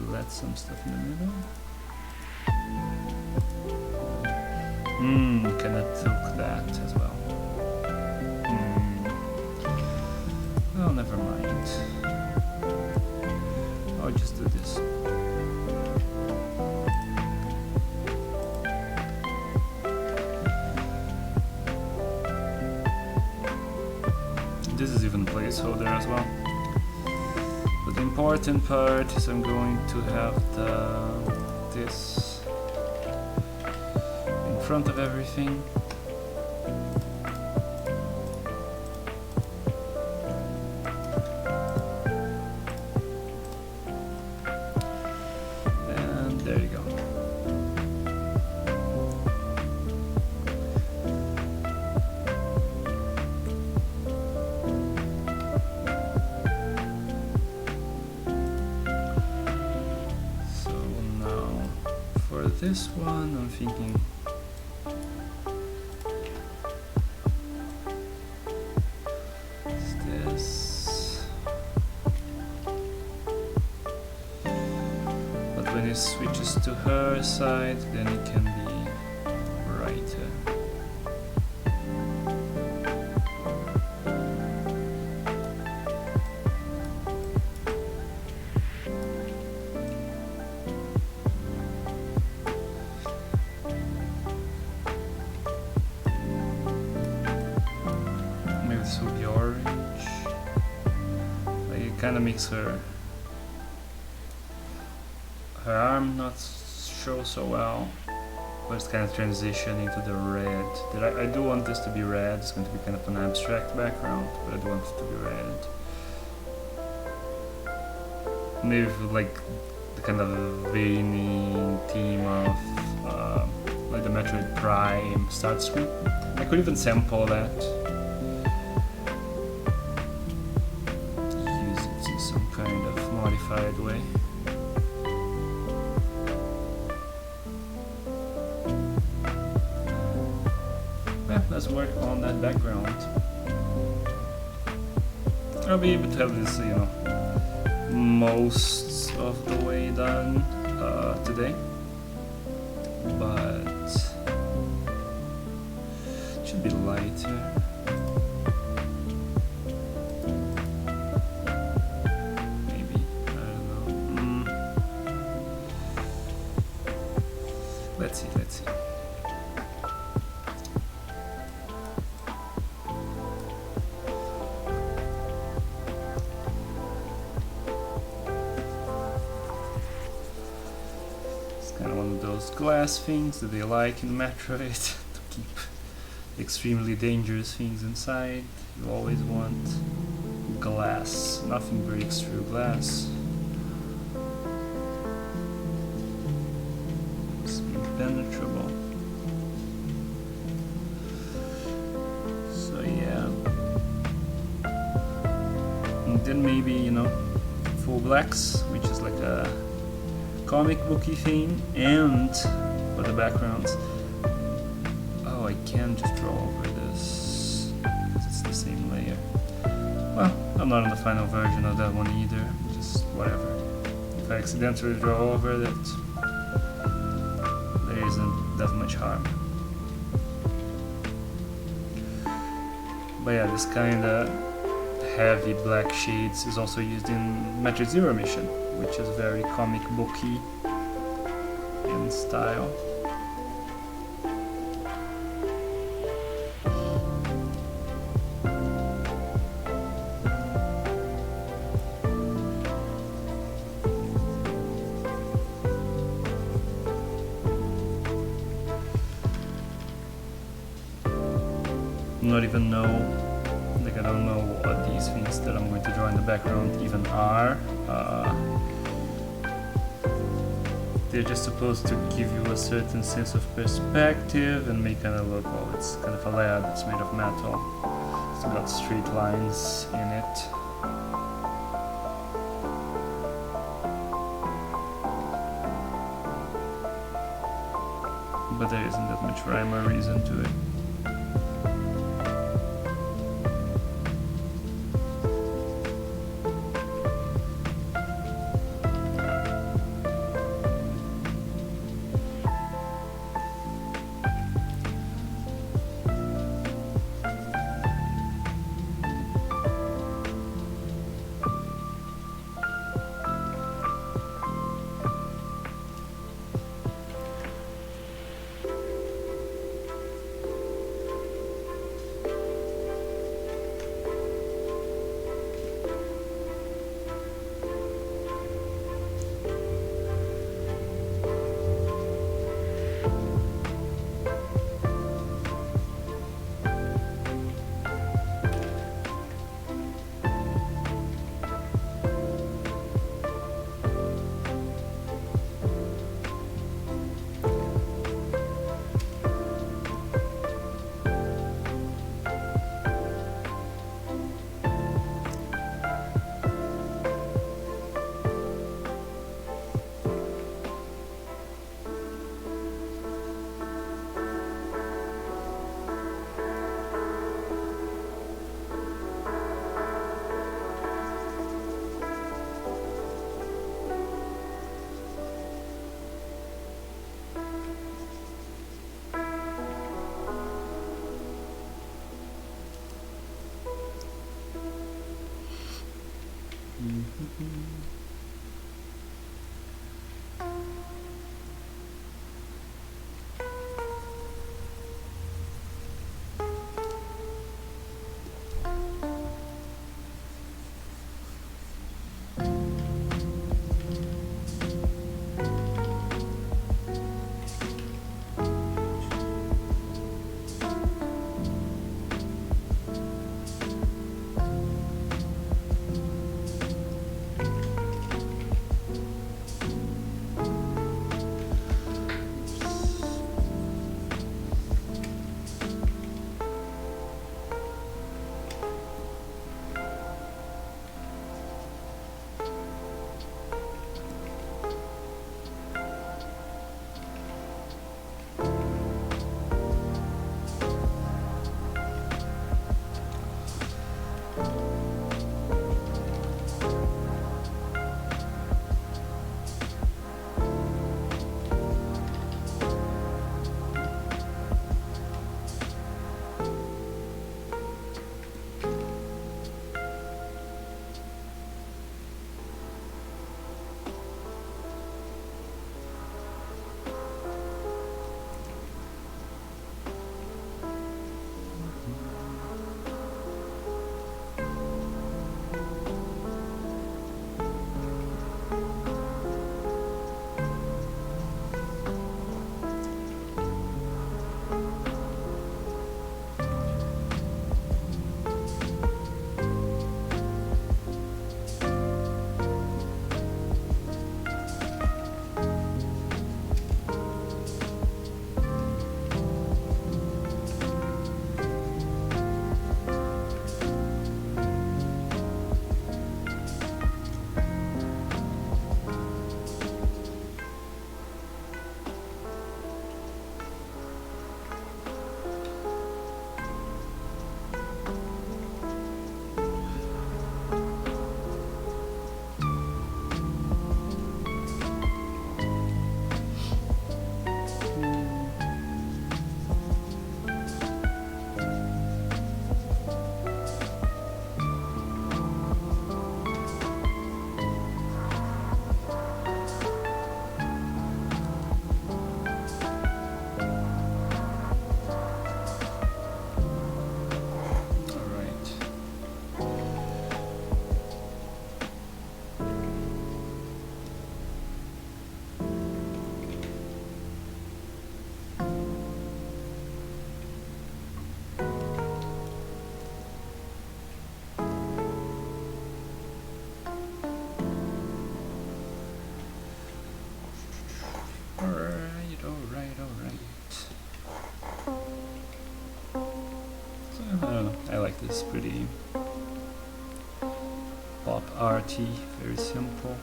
Let some stuff in the middle. Kinda took that as well. Oh, never mind. I'll just do this. This is even placeholder as well. But the important part is I'm going to have this front of everything. And there you go. So now for this one, I'm thinking when it switches to her side, then it can be brighter. Maybe this will be orange. Like it kind of makes her arm not show so well, but it's kind of transitioning to the red. I do want this to be red. It's going to be kind of an abstract background, but I do want it to be red. Maybe with like the kind of veiny theme of like the Metroid Prime start screen. I could even sample that. Use it in some kind of modified way. Let's work on that background. I'll be able to have this, you know, most of the way done today, but it should be lighter. Maybe, I don't know. Let's see. Kind of one of those glass things that they like in Metroid to keep extremely dangerous things inside. You always want glass. Nothing breaks through glass. It's impenetrable. So yeah. And then maybe, you know, full blacks, which is like a comic booky theme, and for the backgrounds, oh, I can just draw over this because it's the same layer. Well, I'm not on the final version of that one either, just whatever. If I accidentally draw over it, there isn't that much harm. But yeah, this kind of heavy black shades is also used in Metroid Zero Mission, which is very comic booky in style. Not even know, like I don't know what these things that I'm going to draw in the background even are. They're just supposed to give you a certain sense of perspective and make kind of look, well, it's kind of a layer that's made of metal. It's got straight lines in it. But there isn't that much rhyme or reason to it. This is pretty pop arty, very simple.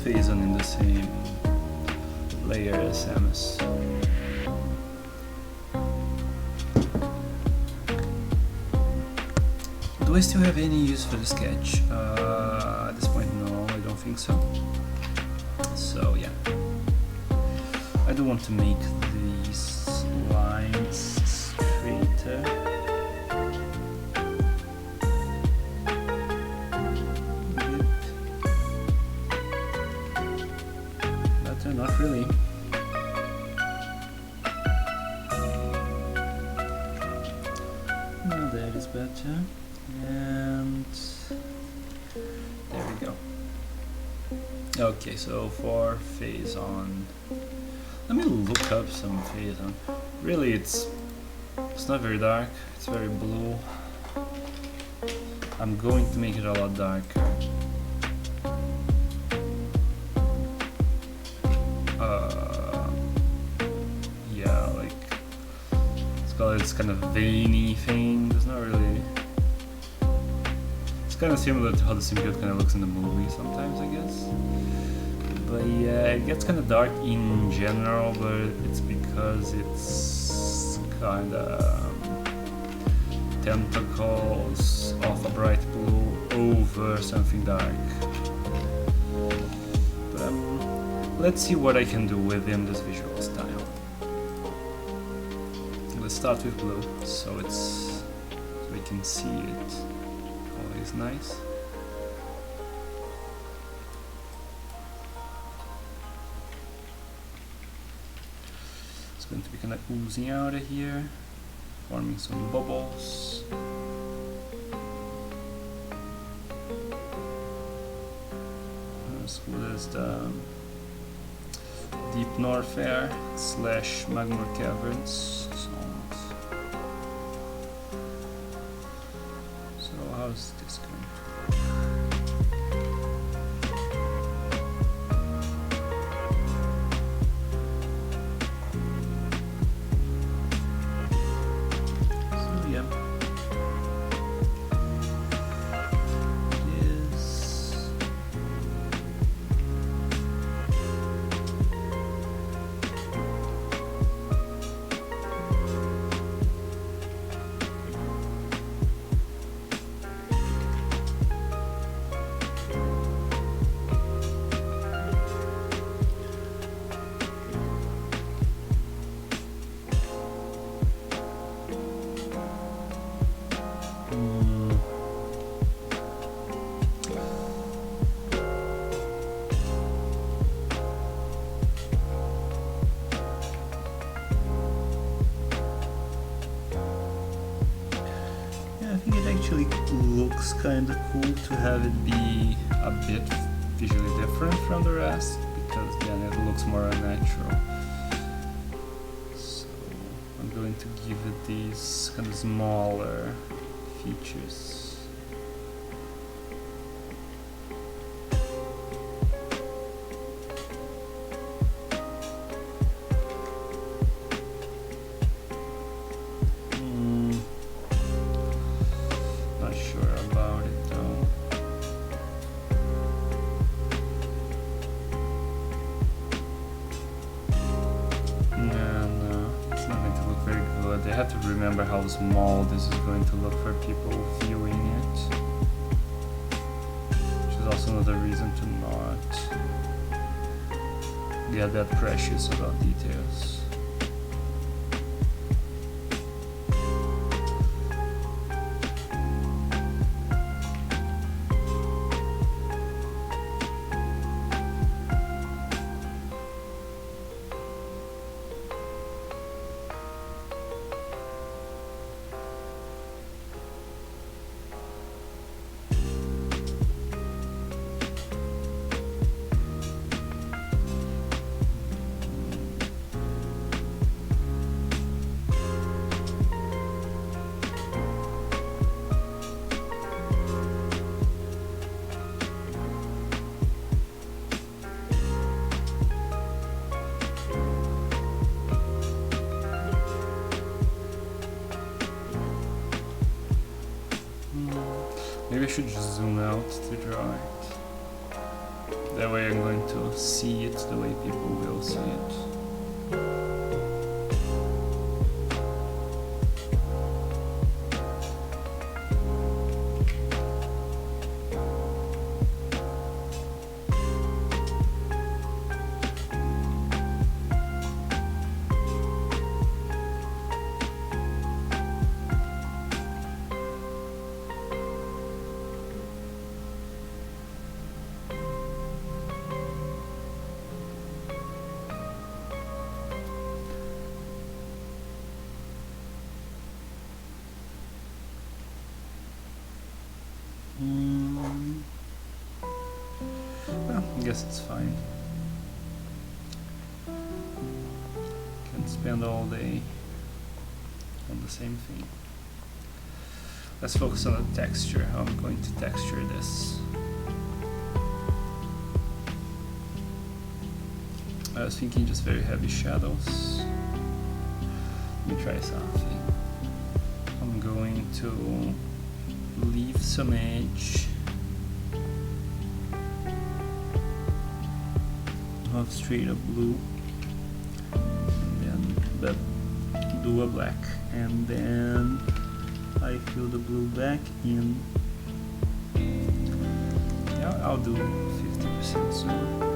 Phase on in the same layer as Samus. Do I still have any use for the sketch? At this point, no, I don't think so. So yeah, I do want to make these lines straighter. Not really. No, that is better. And there we go. Okay, so for phase on, let me look up some phase on. Really, it's not very dark. It's very blue. I'm going to make it a lot darker. Yeah, like it's got this kind of veiny thing. It's not really. It's kind of similar to how the symbiote kind of looks in the movie sometimes, I guess. But yeah, it gets kind of dark in general, but it's because it's kind of tentacles of a bright blue over something dark. But let's see what I can do within this visual style. Let's start with blue, so we can see it. Always nice. It's going to be kind of oozing out of here, forming some bubbles. As good as the Deep North Air / Magma Caverns songs. So how's this going to work? So yeah. I think it actually looks kind of cool to have it be a bit visually different from the rest, because then it looks more unnatural. So I'm going to give it these kind of smaller features. but they have to remember how small this is going to look for people viewing it. Which is also another reason to not get that precious about details. Maybe I should just zoom out to draw it. That way I'm going to see it the way people will see it. Well, I guess it's fine. Can spend all day on the same thing. Let's focus on the texture, how I'm going to texture this. I was thinking just very heavy shadows. Let me try something. I'm going to leave some edge of straight up blue, and then do a black, and then I fill the blue back in. Yeah, I'll do 50% soon.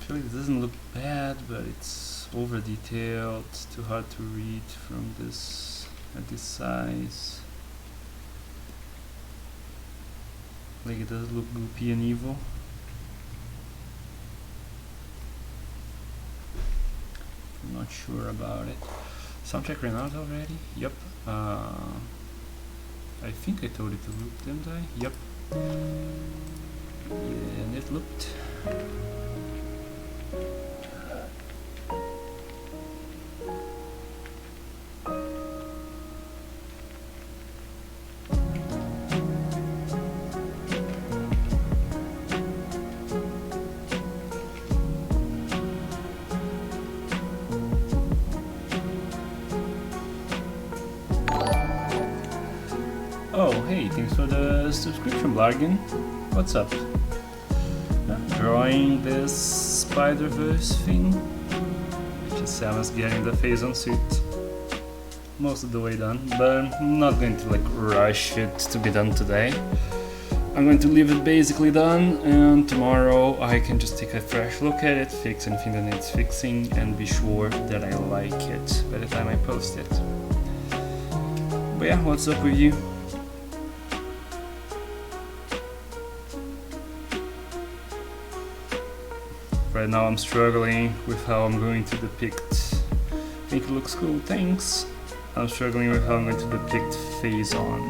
It doesn't look bad, but it's over detailed. It's too hard to read from this at this size. Like, it does look goopy and evil. not sure about it. Soundtrack ran out already? Yep. I think I told it to loop, didn't I? Yep. Yeah, and it looped. Oh, hey, thanks for the subscription, Blargin. What's up? Drawing this Spiderverse thing, which is Samus getting the phase-on suit. Most of the way done, but I'm not going to like rush it to be done today. I'm going to leave it basically done, and tomorrow I can just take a fresh look at it, fix anything that needs fixing, and be sure that I like it by the time I post it. But yeah, what's up with you? Right now I'm struggling with how I'm going to depict. I think it looks cool, thanks. I'm struggling with how I'm going to depict phase-on.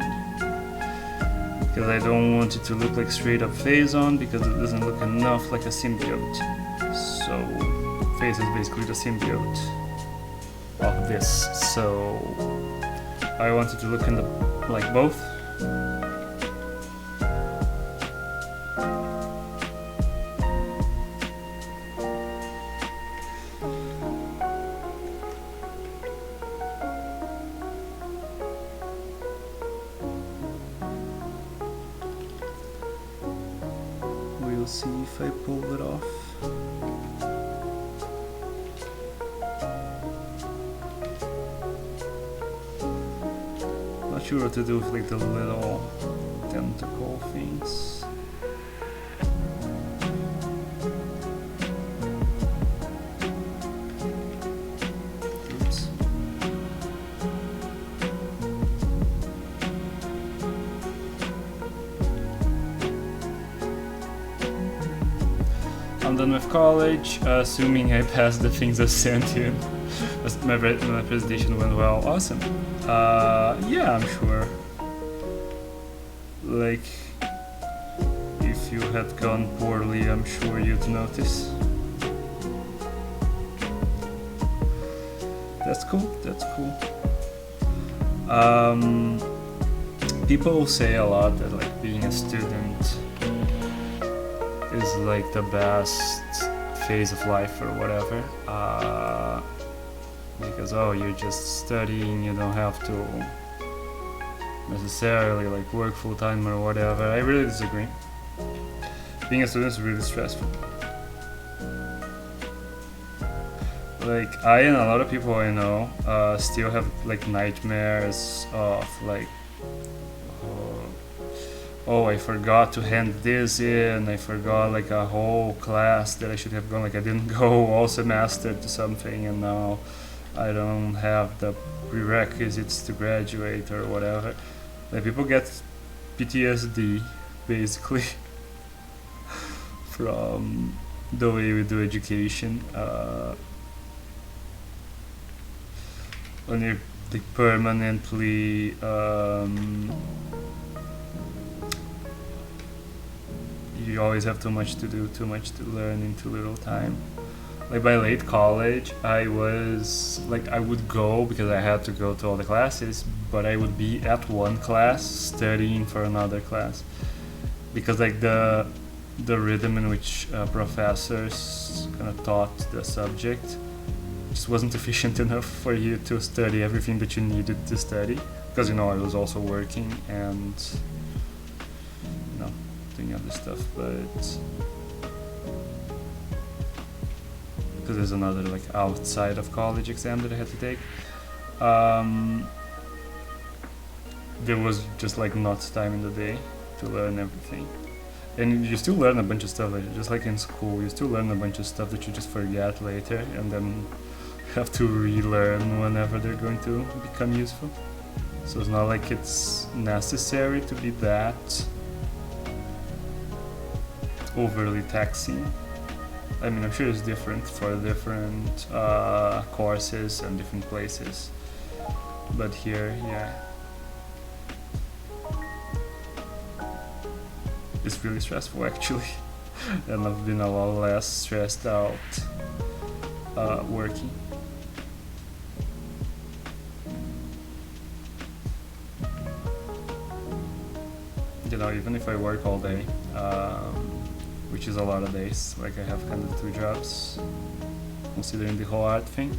Because I don't want it to look like straight up phase-on, because it doesn't look enough like a symbiote. So phase is basically the symbiote of this. So I want it to look in the like both. We'll see if I pull it off. Not sure what to do with like the little tentacle things. Oops. I'm done with college, assuming I passed the things I sent you. My presentation went well. Awesome. Yeah, I'm sure. Like, if you had gone poorly, I'm sure you'd notice. That's cool, that's cool. People say a lot that like being a student is like the best phase of life or whatever, because oh, you're just studying, you don't have to necessarily like work full time or whatever. I really disagree. Being a student is really stressful. Like I and a lot of people I know still have like nightmares of like, oh, I forgot to hand this in, I forgot like a whole class that I should have gone, like I didn't go all semester to something and now I don't have the prerequisites to graduate or whatever. Like people get PTSD basically from the way we do education. When you're like permanently you always have too much to do, too much to learn in too little time. Like by late college, I was like, I would go because I had to go to all the classes, but I would be at one class studying for another class, because like the rhythm in which professors kind of taught the subject just wasn't efficient enough for you to study everything that you needed to study, because you know I was also working and doing other stuff, but because there's another like outside of college exam that I had to take, there was just like not time in the day to learn everything. And you still learn a bunch of stuff, like, just like in school, you still learn a bunch of stuff that you just forget later and then have to relearn whenever they're going to become useful. So it's not like it's necessary to be that overly taxing. I mean, I'm sure it's different for different courses and different places, but here, yeah, it's really stressful actually, and I've been a lot less stressed out working. You know, even if I work all day, which is a lot of days, like I have kind of 2 jobs, considering the whole art thing.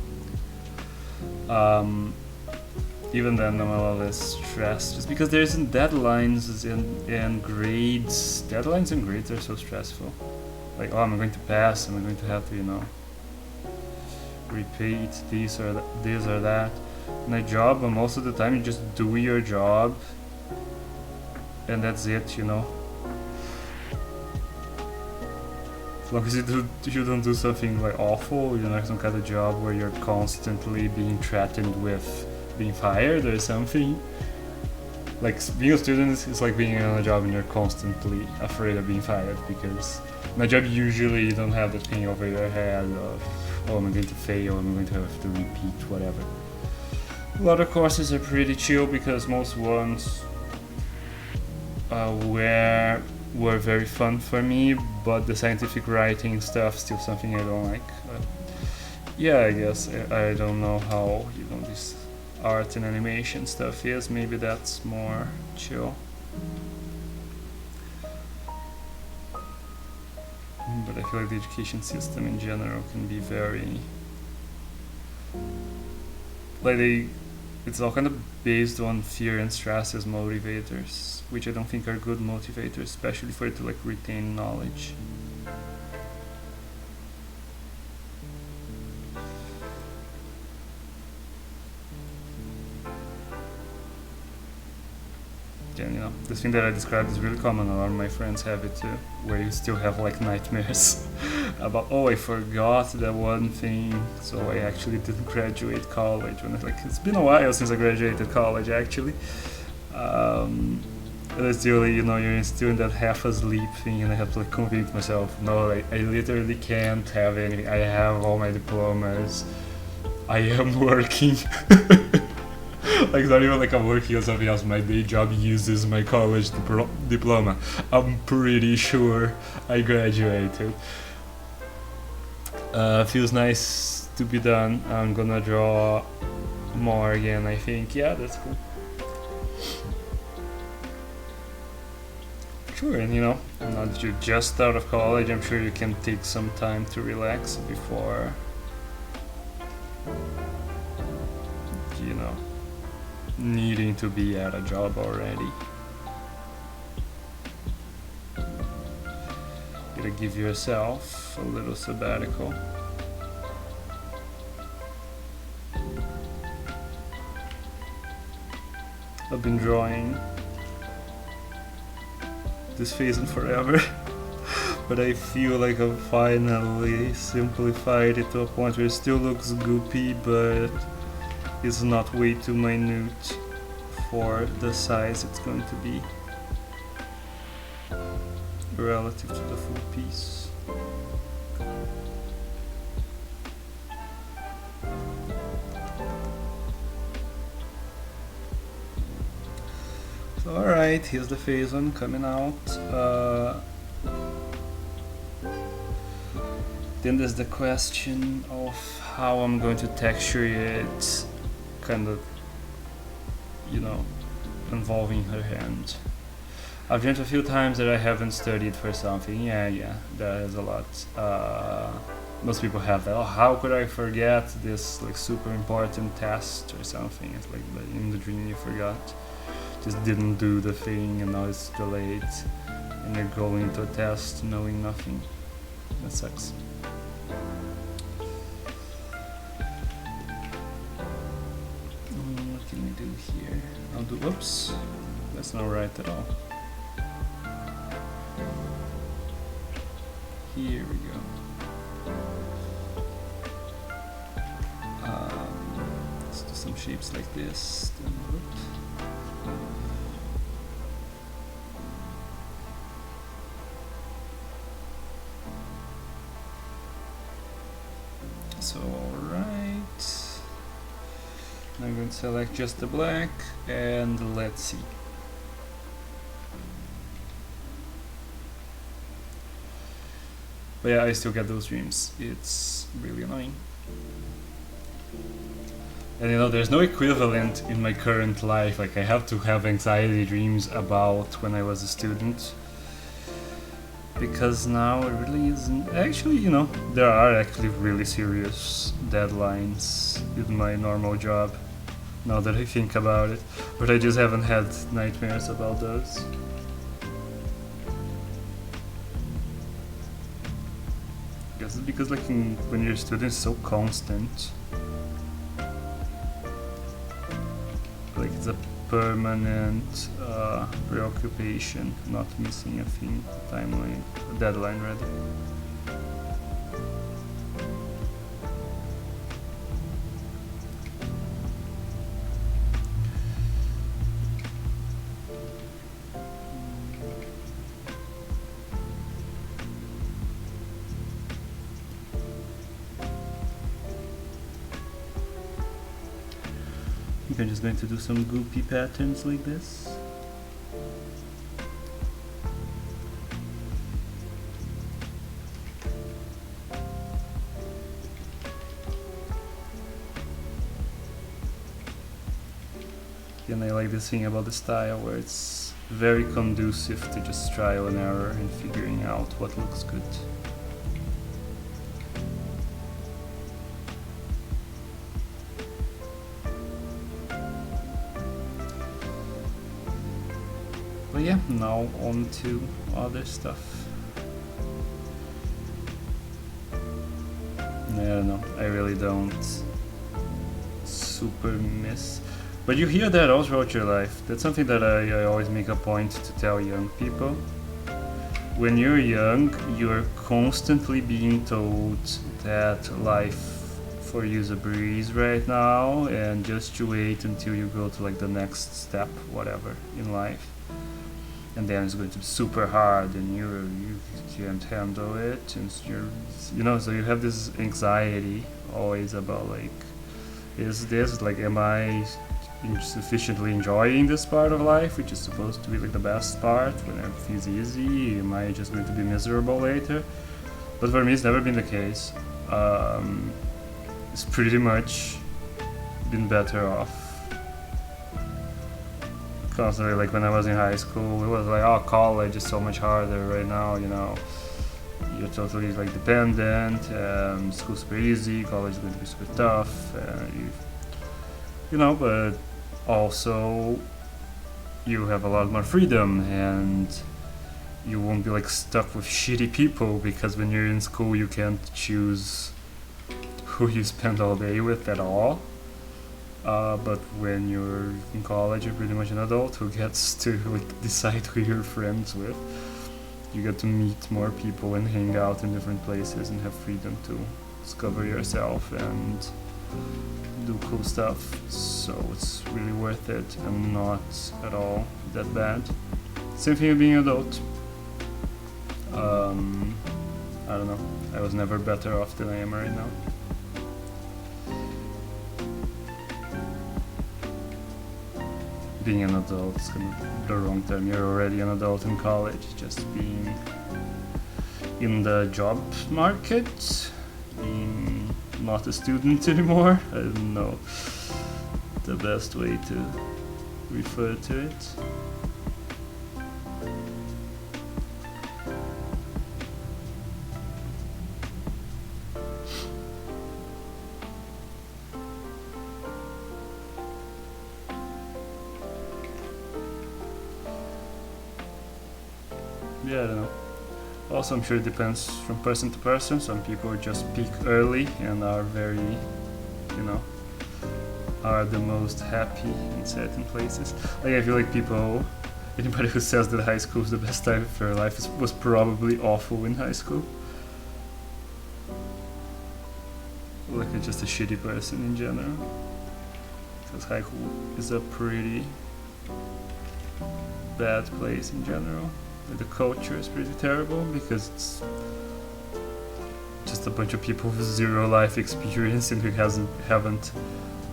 Even then I'm a lot less stressed, just because there isn't deadlines and grades. Deadlines and grades are so stressful. Like, oh, am I going to pass? Am I going to have to, you know, repeat this or that? In a job, most of the time you just do your job, and that's it, you know. As long as you don't do something like awful, you know, some kind of job where you're constantly being threatened with being fired or something. Like, being a student is like being on a job and you're constantly afraid of being fired, because in a job usually you don't have that thing over your head of, oh, am I going to fail, am I going to have to repeat, whatever. A lot of courses are pretty chill, because most ones were very fun for me, but the scientific writing stuff still something I don't like. Yeah, I guess I don't know how, you know, this art and animation stuff is. Maybe that's more chill. But I feel like the education system in general can be very, like, it's all kind of based on fear and stress as motivators, which I don't think are good motivators, especially for it to like retain knowledge. And you know, this thing that I described is really common. A lot of my friends have it too, where you still have like nightmares about, oh, I forgot that one thing, so I actually didn't graduate college. When it's been a while since I graduated college actually. And it's still, you know, you're still in that half asleep thing, and I have to like convince myself, no, I literally can't have anything. I have all my diplomas. I am working. Like, it's not even like I'm working on something else. My day job uses my college diploma. I'm pretty sure I graduated. Feels nice to be done. I'm gonna draw more again, I think. Yeah, that's cool. Sure, and you know, now that you're just out of college, I'm sure you can take some time to relax before, you know, needing to be at a job already. Gotta give yourself a little sabbatical. I've been drawing this phase in forever, but I feel like I've finally simplified it to a point where it still looks goopy, but it's not way too minute for the size it's going to be relative to the full piece. So, alright, here's the phase one coming out. Then there's the question of how I'm going to texture it, kind of, you know, involving her hand. I've dreamt a few times that I haven't studied for something. Yeah, that is a lot. Most people have that. Oh, how could I forget this like super important test or something? It's like in the dream you forgot, just didn't do the thing, and now it's delayed, and you're going to a test knowing nothing. That sucks. What can we do here? I'll do. Whoops, that's not right at all. Here we go. Let's do some shapes like this. Then, So alright, I'm going to select just the black and let's see. But yeah, I still get those dreams. It's really annoying. And you know, there's no equivalent in my current life. Like, I have to have anxiety dreams about when I was a student. Because now it really isn't. Actually, you know, there are actually really serious deadlines in my normal job, now that I think about it. But I just haven't had nightmares about those. I guess it's because, like, when you're a student, it's so constant. Like, it's a permanent preoccupation, not missing a thing, timeline, a deadline rather. I think I'm just going to do some goopy patterns like this. And I like this thing about the style where it's very conducive to just trial and error and figuring out what looks good. But yeah, now on to other stuff. I don't know, I really don't super miss. But you hear that all throughout your life. That's something that I always make a point to tell young people. When you're young, you're constantly being told that life for you is a breeze right now, and just to wait until you go to like the next step, whatever, in life. And then it's going to be super hard, and you can't handle it, and so you have this anxiety always about like, is this like, am I sufficiently enjoying this part of life, which is supposed to be like the best part when everything's easy? Am I just going to be miserable later? But for me, it's never been the case. It's pretty much been better off. Constantly, like when I was in high school, it was like, oh, college is so much harder right now, you know. You're totally like dependent, school's super easy, college is going to be super tough, you know, but also you have a lot more freedom, and you won't be like stuck with shitty people, because when you're in school you can't choose who you spend all day with at all. But when you're in college, you're pretty much an adult who gets to like decide who you're friends with. You get to meet more people and hang out in different places and have freedom to discover yourself and do cool stuff. So it's really worth it and not at all that bad. Same thing with being an adult. I don't know. I was never better off than I am right now. Being an adult is kind of the wrong term. You're already an adult in college. Just being in the job market, being not a student anymore. I don't know the best way to refer to it. Yeah, I don't know. Also, I'm sure it depends from person to person. Some people just peak early and are very, you know, are the most happy in certain places. Like, I feel like anybody who says that high school is the best time of their life was probably awful in high school. Like, it's just a shitty person in general. Because high school is a pretty bad place in general. The culture is pretty terrible because it's just just a bunch of people with zero life experience and who haven't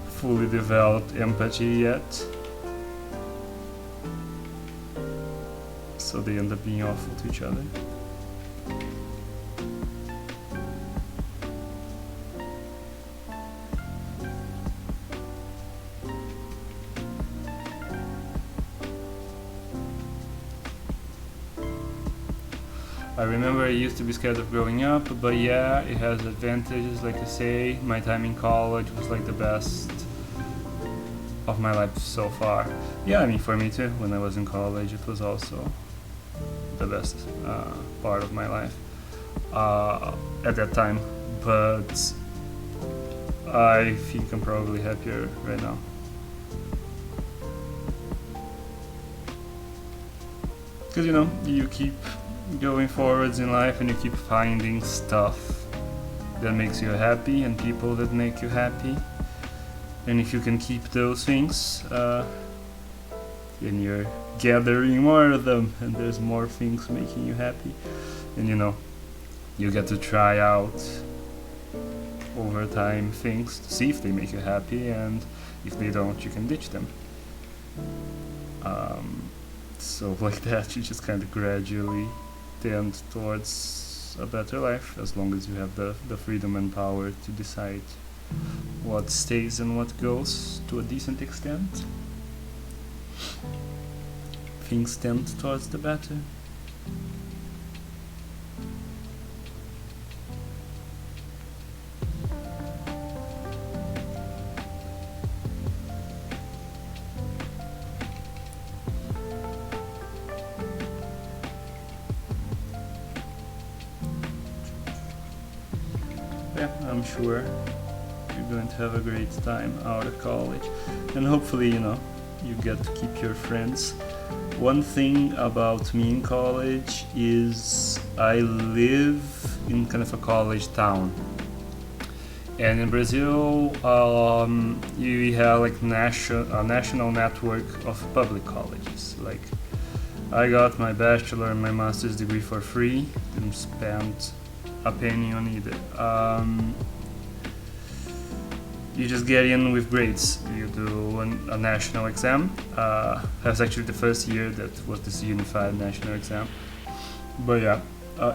fully developed empathy yet. So they end up being awful to each other. I remember I used to be scared of growing up, but yeah, it has advantages. Like I say, my time in college was like the best of my life so far. Yeah, I mean for me too, when I was in college it was also the best part of my life at that time, but I think I'm probably happier right now. Because you know, you keep going forwards in life and you keep finding stuff that makes you happy and people that make you happy, and if you can keep those things, then you're gathering more of them and there's more things making you happy, and you know, you get to try out over time things to see if they make you happy, and if they don't, you can ditch them. So like that, you just kind of gradually tend towards a better life, as long as you have the freedom and power to decide what stays and what goes to a decent extent. Things tend towards the better. Yeah, I'm sure you're going to have a great time out of college, and hopefully, you know, you get to keep your friends. One thing about me in college is I live in kind of a college town, and in Brazil you have like a national network of public colleges. Like, I got my bachelor and my master's degree for free, didn't spend a penny on either. You just get in with grades. You do a national exam. That's actually the first year that was this unified national exam. But yeah,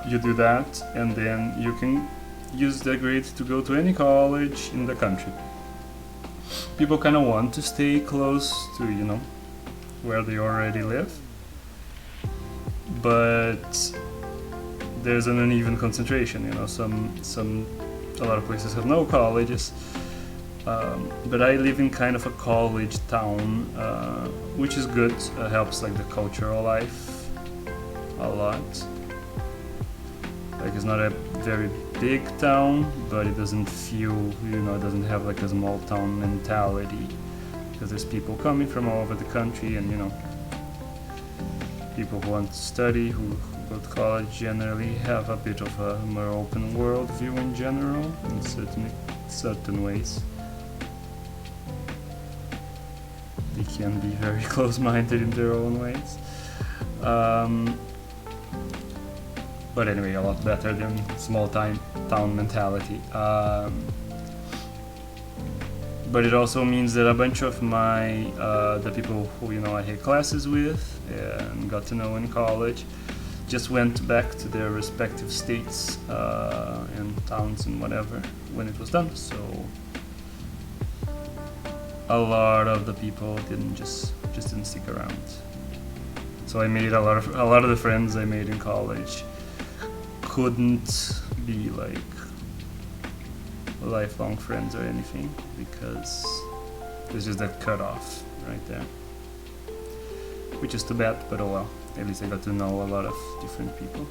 you do that, and then you can use that grade to go to any college in the country. People kind of want to stay close to, you know, where they already live, but there's an uneven concentration. You know, a lot of places have no colleges. But I live in kind of a college town, which is good. Helps like the cultural life a lot. Like, it's not a very big town, but it doesn't feel, you know, it doesn't have like a small town mentality, because there's people coming from all over the country, and you know, people who want to study, who go to college, generally have a bit of a more open world view in general, in certain ways. They can be very close-minded in their own ways. But anyway, a lot better than small town mentality. But it also means that a bunch of the people who, you know, I had classes with and got to know in college just went back to their respective states and towns and whatever when it was done. So a lot of the people didn't stick around. So I made a lot of the friends I made in college couldn't be like lifelong friends or anything, because there's just that cutoff right there, which is too bad, but oh well, at least I got to know a lot of different people.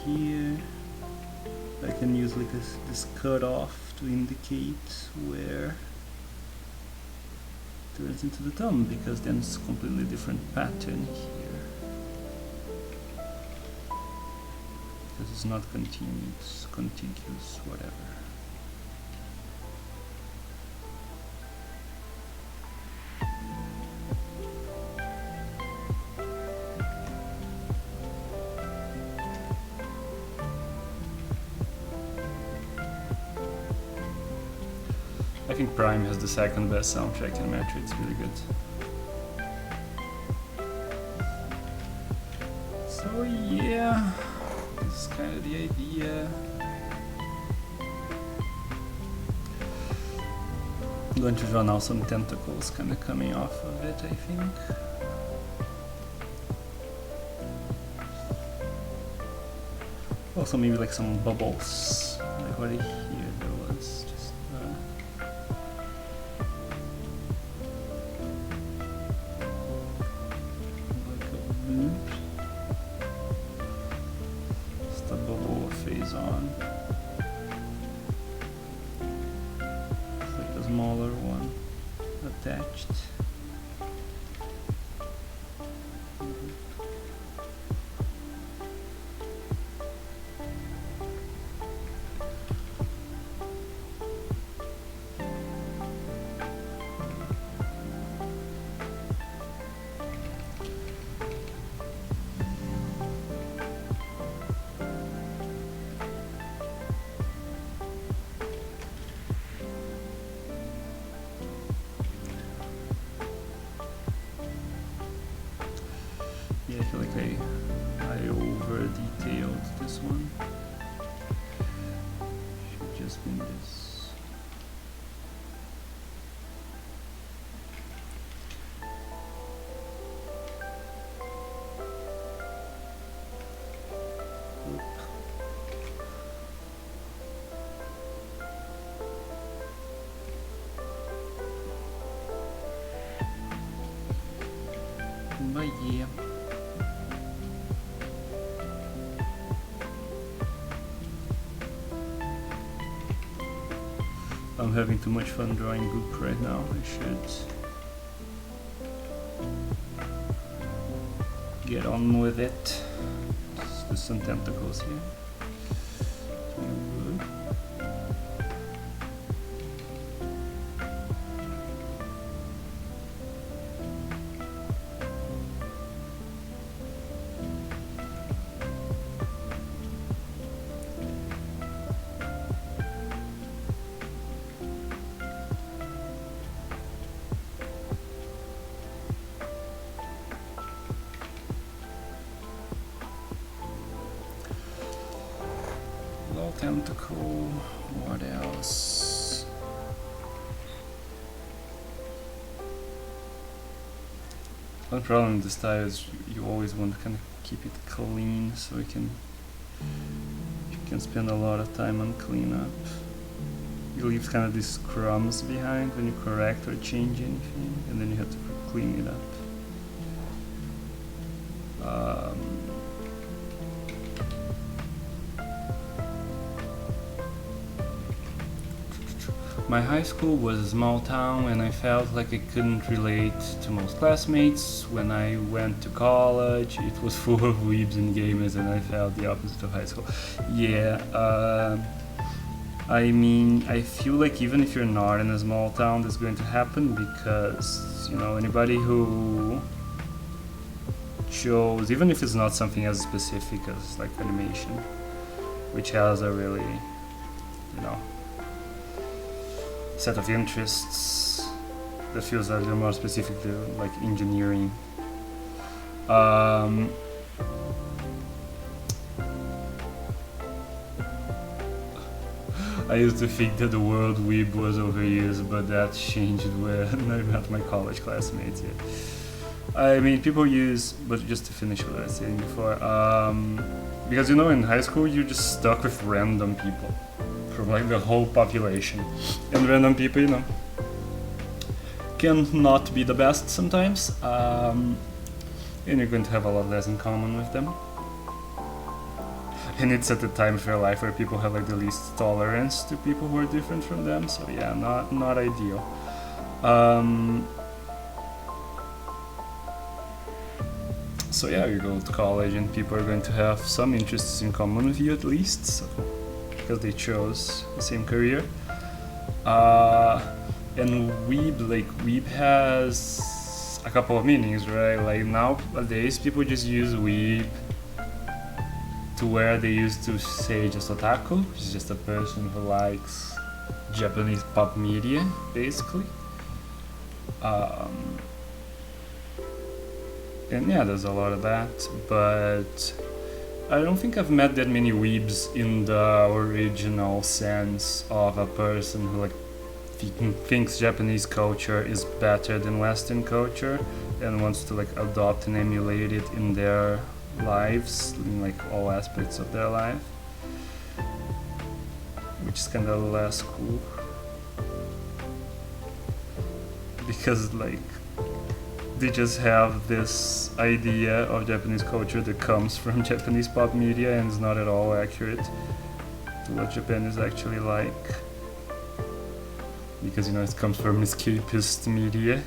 Here, can use like this cutoff to indicate where it turns into the thumb, because then it's a completely different pattern here. Because it's not continuous, contiguous, whatever. I think Prime has the second best soundtrack in Metroid. It's really good. So yeah, this is kind of the idea. I'm going to draw now some tentacles kind of coming off of it, I think. Also maybe like some bubbles, like what here there was. Just like a bloop. Just a bubble phase on. Like a smaller one attached. Yeah, I feel like I over detailed this one. Should just been this. Oop. But yeah. I'm having too much fun drawing goop right now. I should get on with it. Let's do some tentacles here. Tentacle, what else? One problem with this style is you always want to kind of keep it clean, so you can spend a lot of time on cleanup. You leave kind of these crumbs behind when you correct or change anything, and then you have to clean it up. My high school was a small town, and I felt like I couldn't relate to most classmates. When I went to college, it was full of weebs and gamers, and I felt the opposite of high school. Yeah, I mean, I feel like even if you're not in a small town, that's going to happen, because, you know, anybody who chose, even if it's not something as specific as like animation, which has a really, you know, set of interests that feels a little more specific to like engineering. I used to think that the word weeb was overused, but that changed when I met my college classmates. Yeah. I mean, people use, but just to finish what I was saying before, because you know, in high school you're just stuck with random people from like the whole population, and random people, you know, can not be the best sometimes, and you're going to have a lot less in common with them. and it's at the time of your life where people have like the least tolerance to people who are different from them. So yeah, not ideal. So yeah, you go to college and people are going to have some interests in common with you at least, so, because they chose the same career. And weeb has a couple of meanings, right? Like nowadays people just use weeb to where they used to say just otaku, which is just a person who likes Japanese pop media, basically. And yeah, there's a lot of that, but I don't think I've met that many weebs in the original sense of a person who like thinks Japanese culture is better than Western culture and wants to like adopt and emulate it in their lives, in like all aspects of their life, which is kind of less cool because like they just have this idea of Japanese culture that comes from Japanese pop media and is not at all accurate to what Japan is actually like. Because, you know, it comes from escapist media.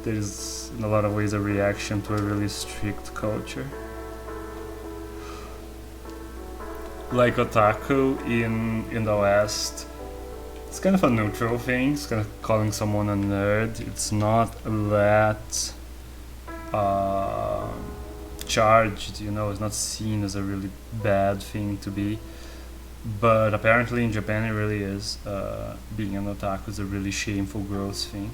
There's, in a lot of ways, a reaction to a really strict culture. Like otaku in the West, it's kind of a neutral thing. It's kind of calling someone a nerd. It's not that charged, you know. It's not seen as a really bad thing to be. But apparently in Japan it really is. Being an otaku is a really shameful, gross thing.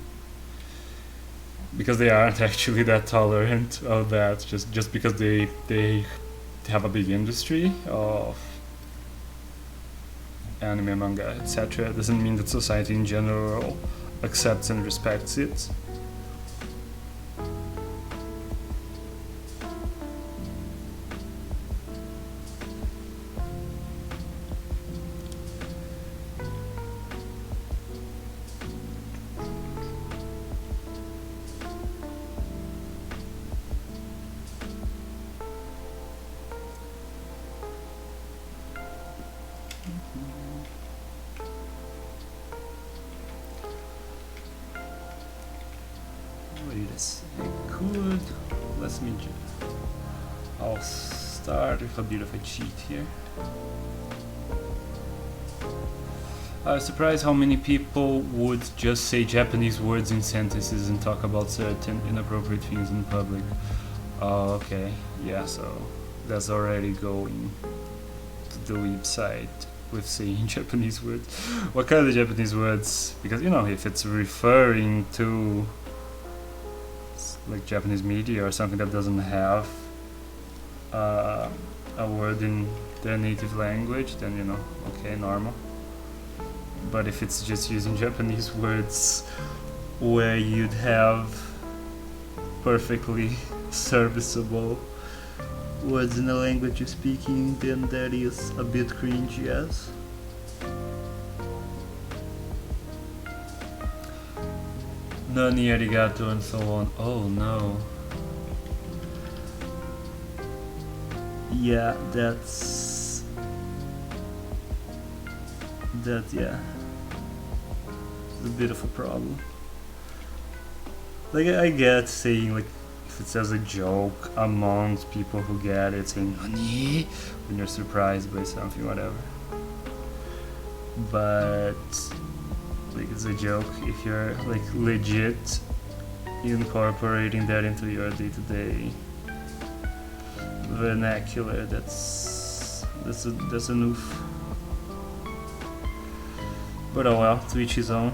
Because they aren't actually that tolerant of that. Just because they have a big industry of anime, manga, etc. doesn't mean that society in general accepts and respects it. Wait a second. I'll start with a bit of a cheat here. I was surprised how many people would just say Japanese words in sentences and talk about certain inappropriate things in public. Oh, okay. Yeah, so that's already going to the website with saying Japanese words. What kind of Japanese words? Because, you know, if it's referring to like Japanese media or something that doesn't have a word in their native language, then, you know, okay, normal. But if it's just using Japanese words where you'd have perfectly serviceable words in the language you're speaking, then that is a bit cringe, yes. Nani, arigato, and so on. Oh no. Yeah, yeah. It's a bit of a problem. Like, I get saying, like, if it's as a joke amongst people who get it, saying "Nani" when you're surprised by something, whatever. But like, it's a joke if you're like legit incorporating that into your day-to-day vernacular. That's a noof. But oh well, to each his own.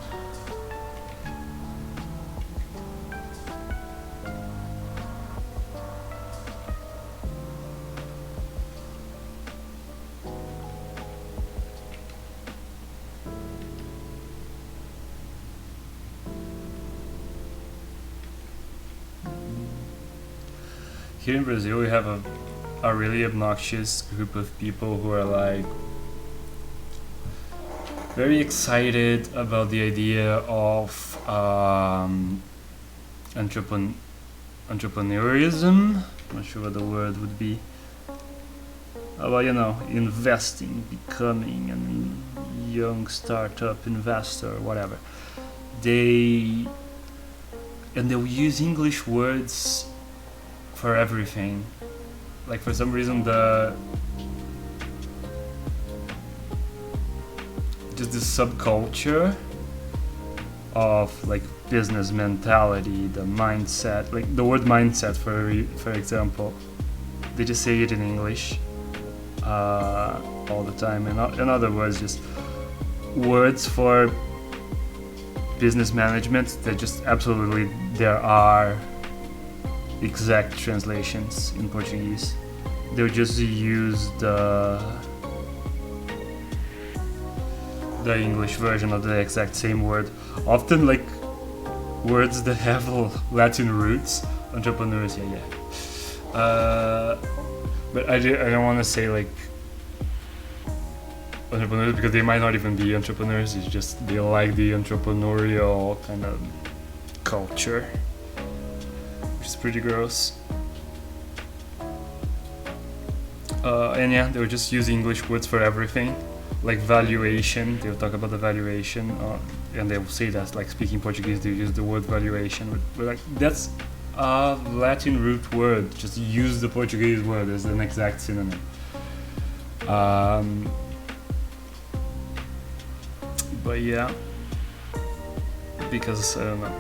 Here in Brazil, we have a really obnoxious group of people who are like very excited about the idea of entrepreneurism. I'm not sure what the word would be. about, you know, investing, becoming a young startup investor or whatever. They'll use English words for everything. Like for some reason just this subculture of like business mentality, the mindset, like the word mindset for example, they just say it in English all the time. In other words, just words for business management that just absolutely there are exact translations in Portuguese. They'll just use the English version of the exact same word. Often like words that have Latin roots. Entrepreneurs, but I don't want to say like entrepreneurs because they might not even be entrepreneurs. It's just they like the entrepreneurial kind of culture, which is pretty gross. And yeah, they would just use English words for everything. Like valuation, they'll talk about the valuation, and they'll say that like speaking Portuguese, they use the word valuation. But like that's a Latin root word. Just use the Portuguese word as an exact synonym. But yeah, because I don't know.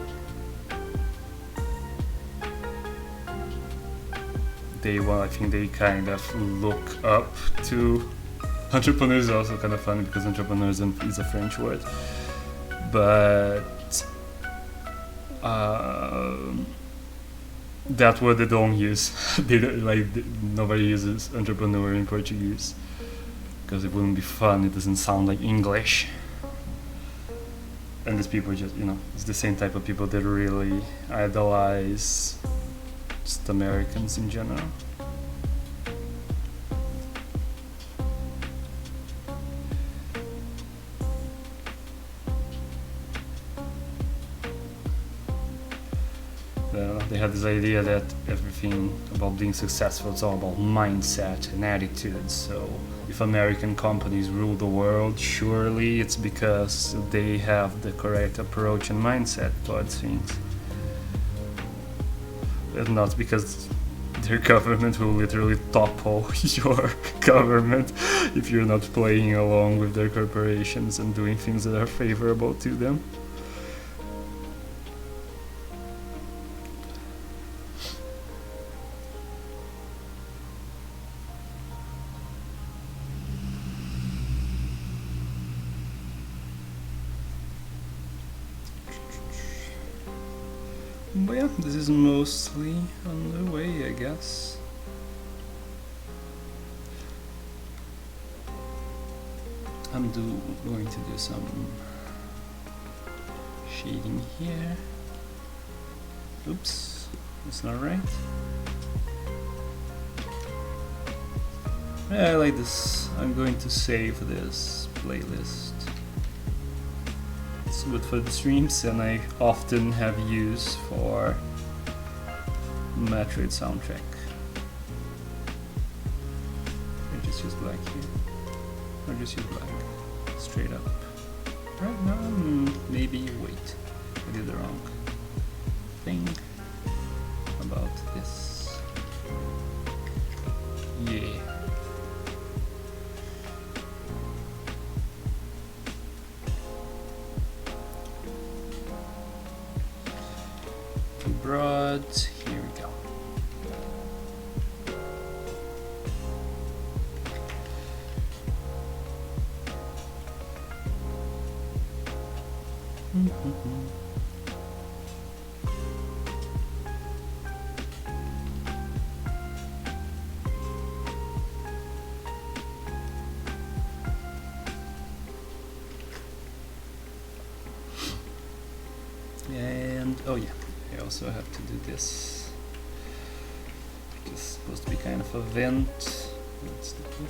I think they kind of look up to entrepreneurs. Is also kind of funny because entrepreneurs is a French word, but that word they don't use. Nobody uses entrepreneur in Portuguese because it wouldn't be fun. It doesn't sound like English. And these people just, it's the same type of people that really idolize just Americans in general. They have this idea that everything about being successful is all about mindset and attitude. So if American companies rule the world, surely it's because they have the correct approach and mindset towards things. And not because their government will literally topple your government if you're not playing along with their corporations and doing things that are favorable to them. But yeah, this is mostly on the way, I guess. I'm going to do some shading here. Oops, that's not right. Yeah, I like this. I'm going to save this playlist. It's good for the streams, and I often have use for Metroid soundtrack. I just use black here. Or just use black. Straight up. Right now, maybe wait. I did the wrong thing about this. Yeah. Broad, here we go. And oh yeah, I also have to do this. It's supposed to be kind of a vent. Let's do whoop.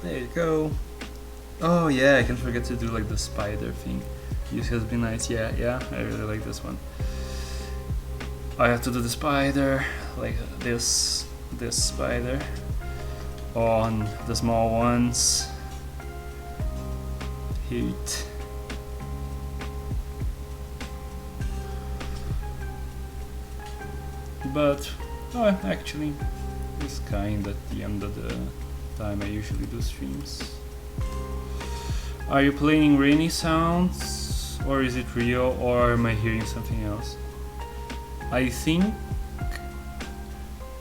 There you go. Oh yeah, I can forget to do like the spider thing. This has been nice. Yeah, I really like this one. I have to do the spider, like this spider, on the small ones. Heat. But, oh, actually, it's kind at the end of the time I usually do streams. Are you playing rainy sounds, or is it real, or am I hearing something else? I think,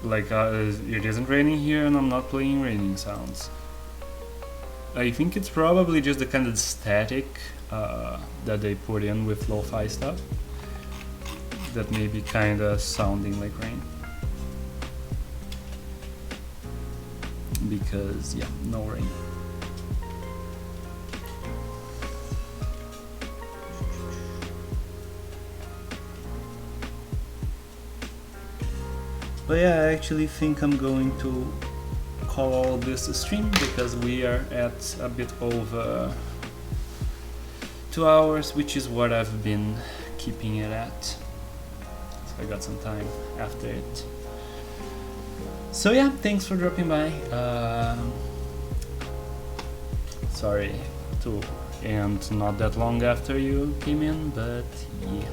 like, it isn't raining here and I'm not playing raining sounds. I think it's probably just the kind of static that they put in with lo-fi stuff that may be kind of sounding like rain. Because, yeah, no rain. But yeah, I actually think I'm going to call this a stream because we are at a bit over 2 hours, which is what I've been keeping it at. So I got some time after it. So yeah, thanks for dropping by. Sorry to end not that long after you came in, but yeah,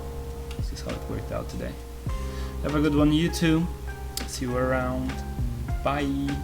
this is how it worked out today. Have a good one, you too. See you around. Bye.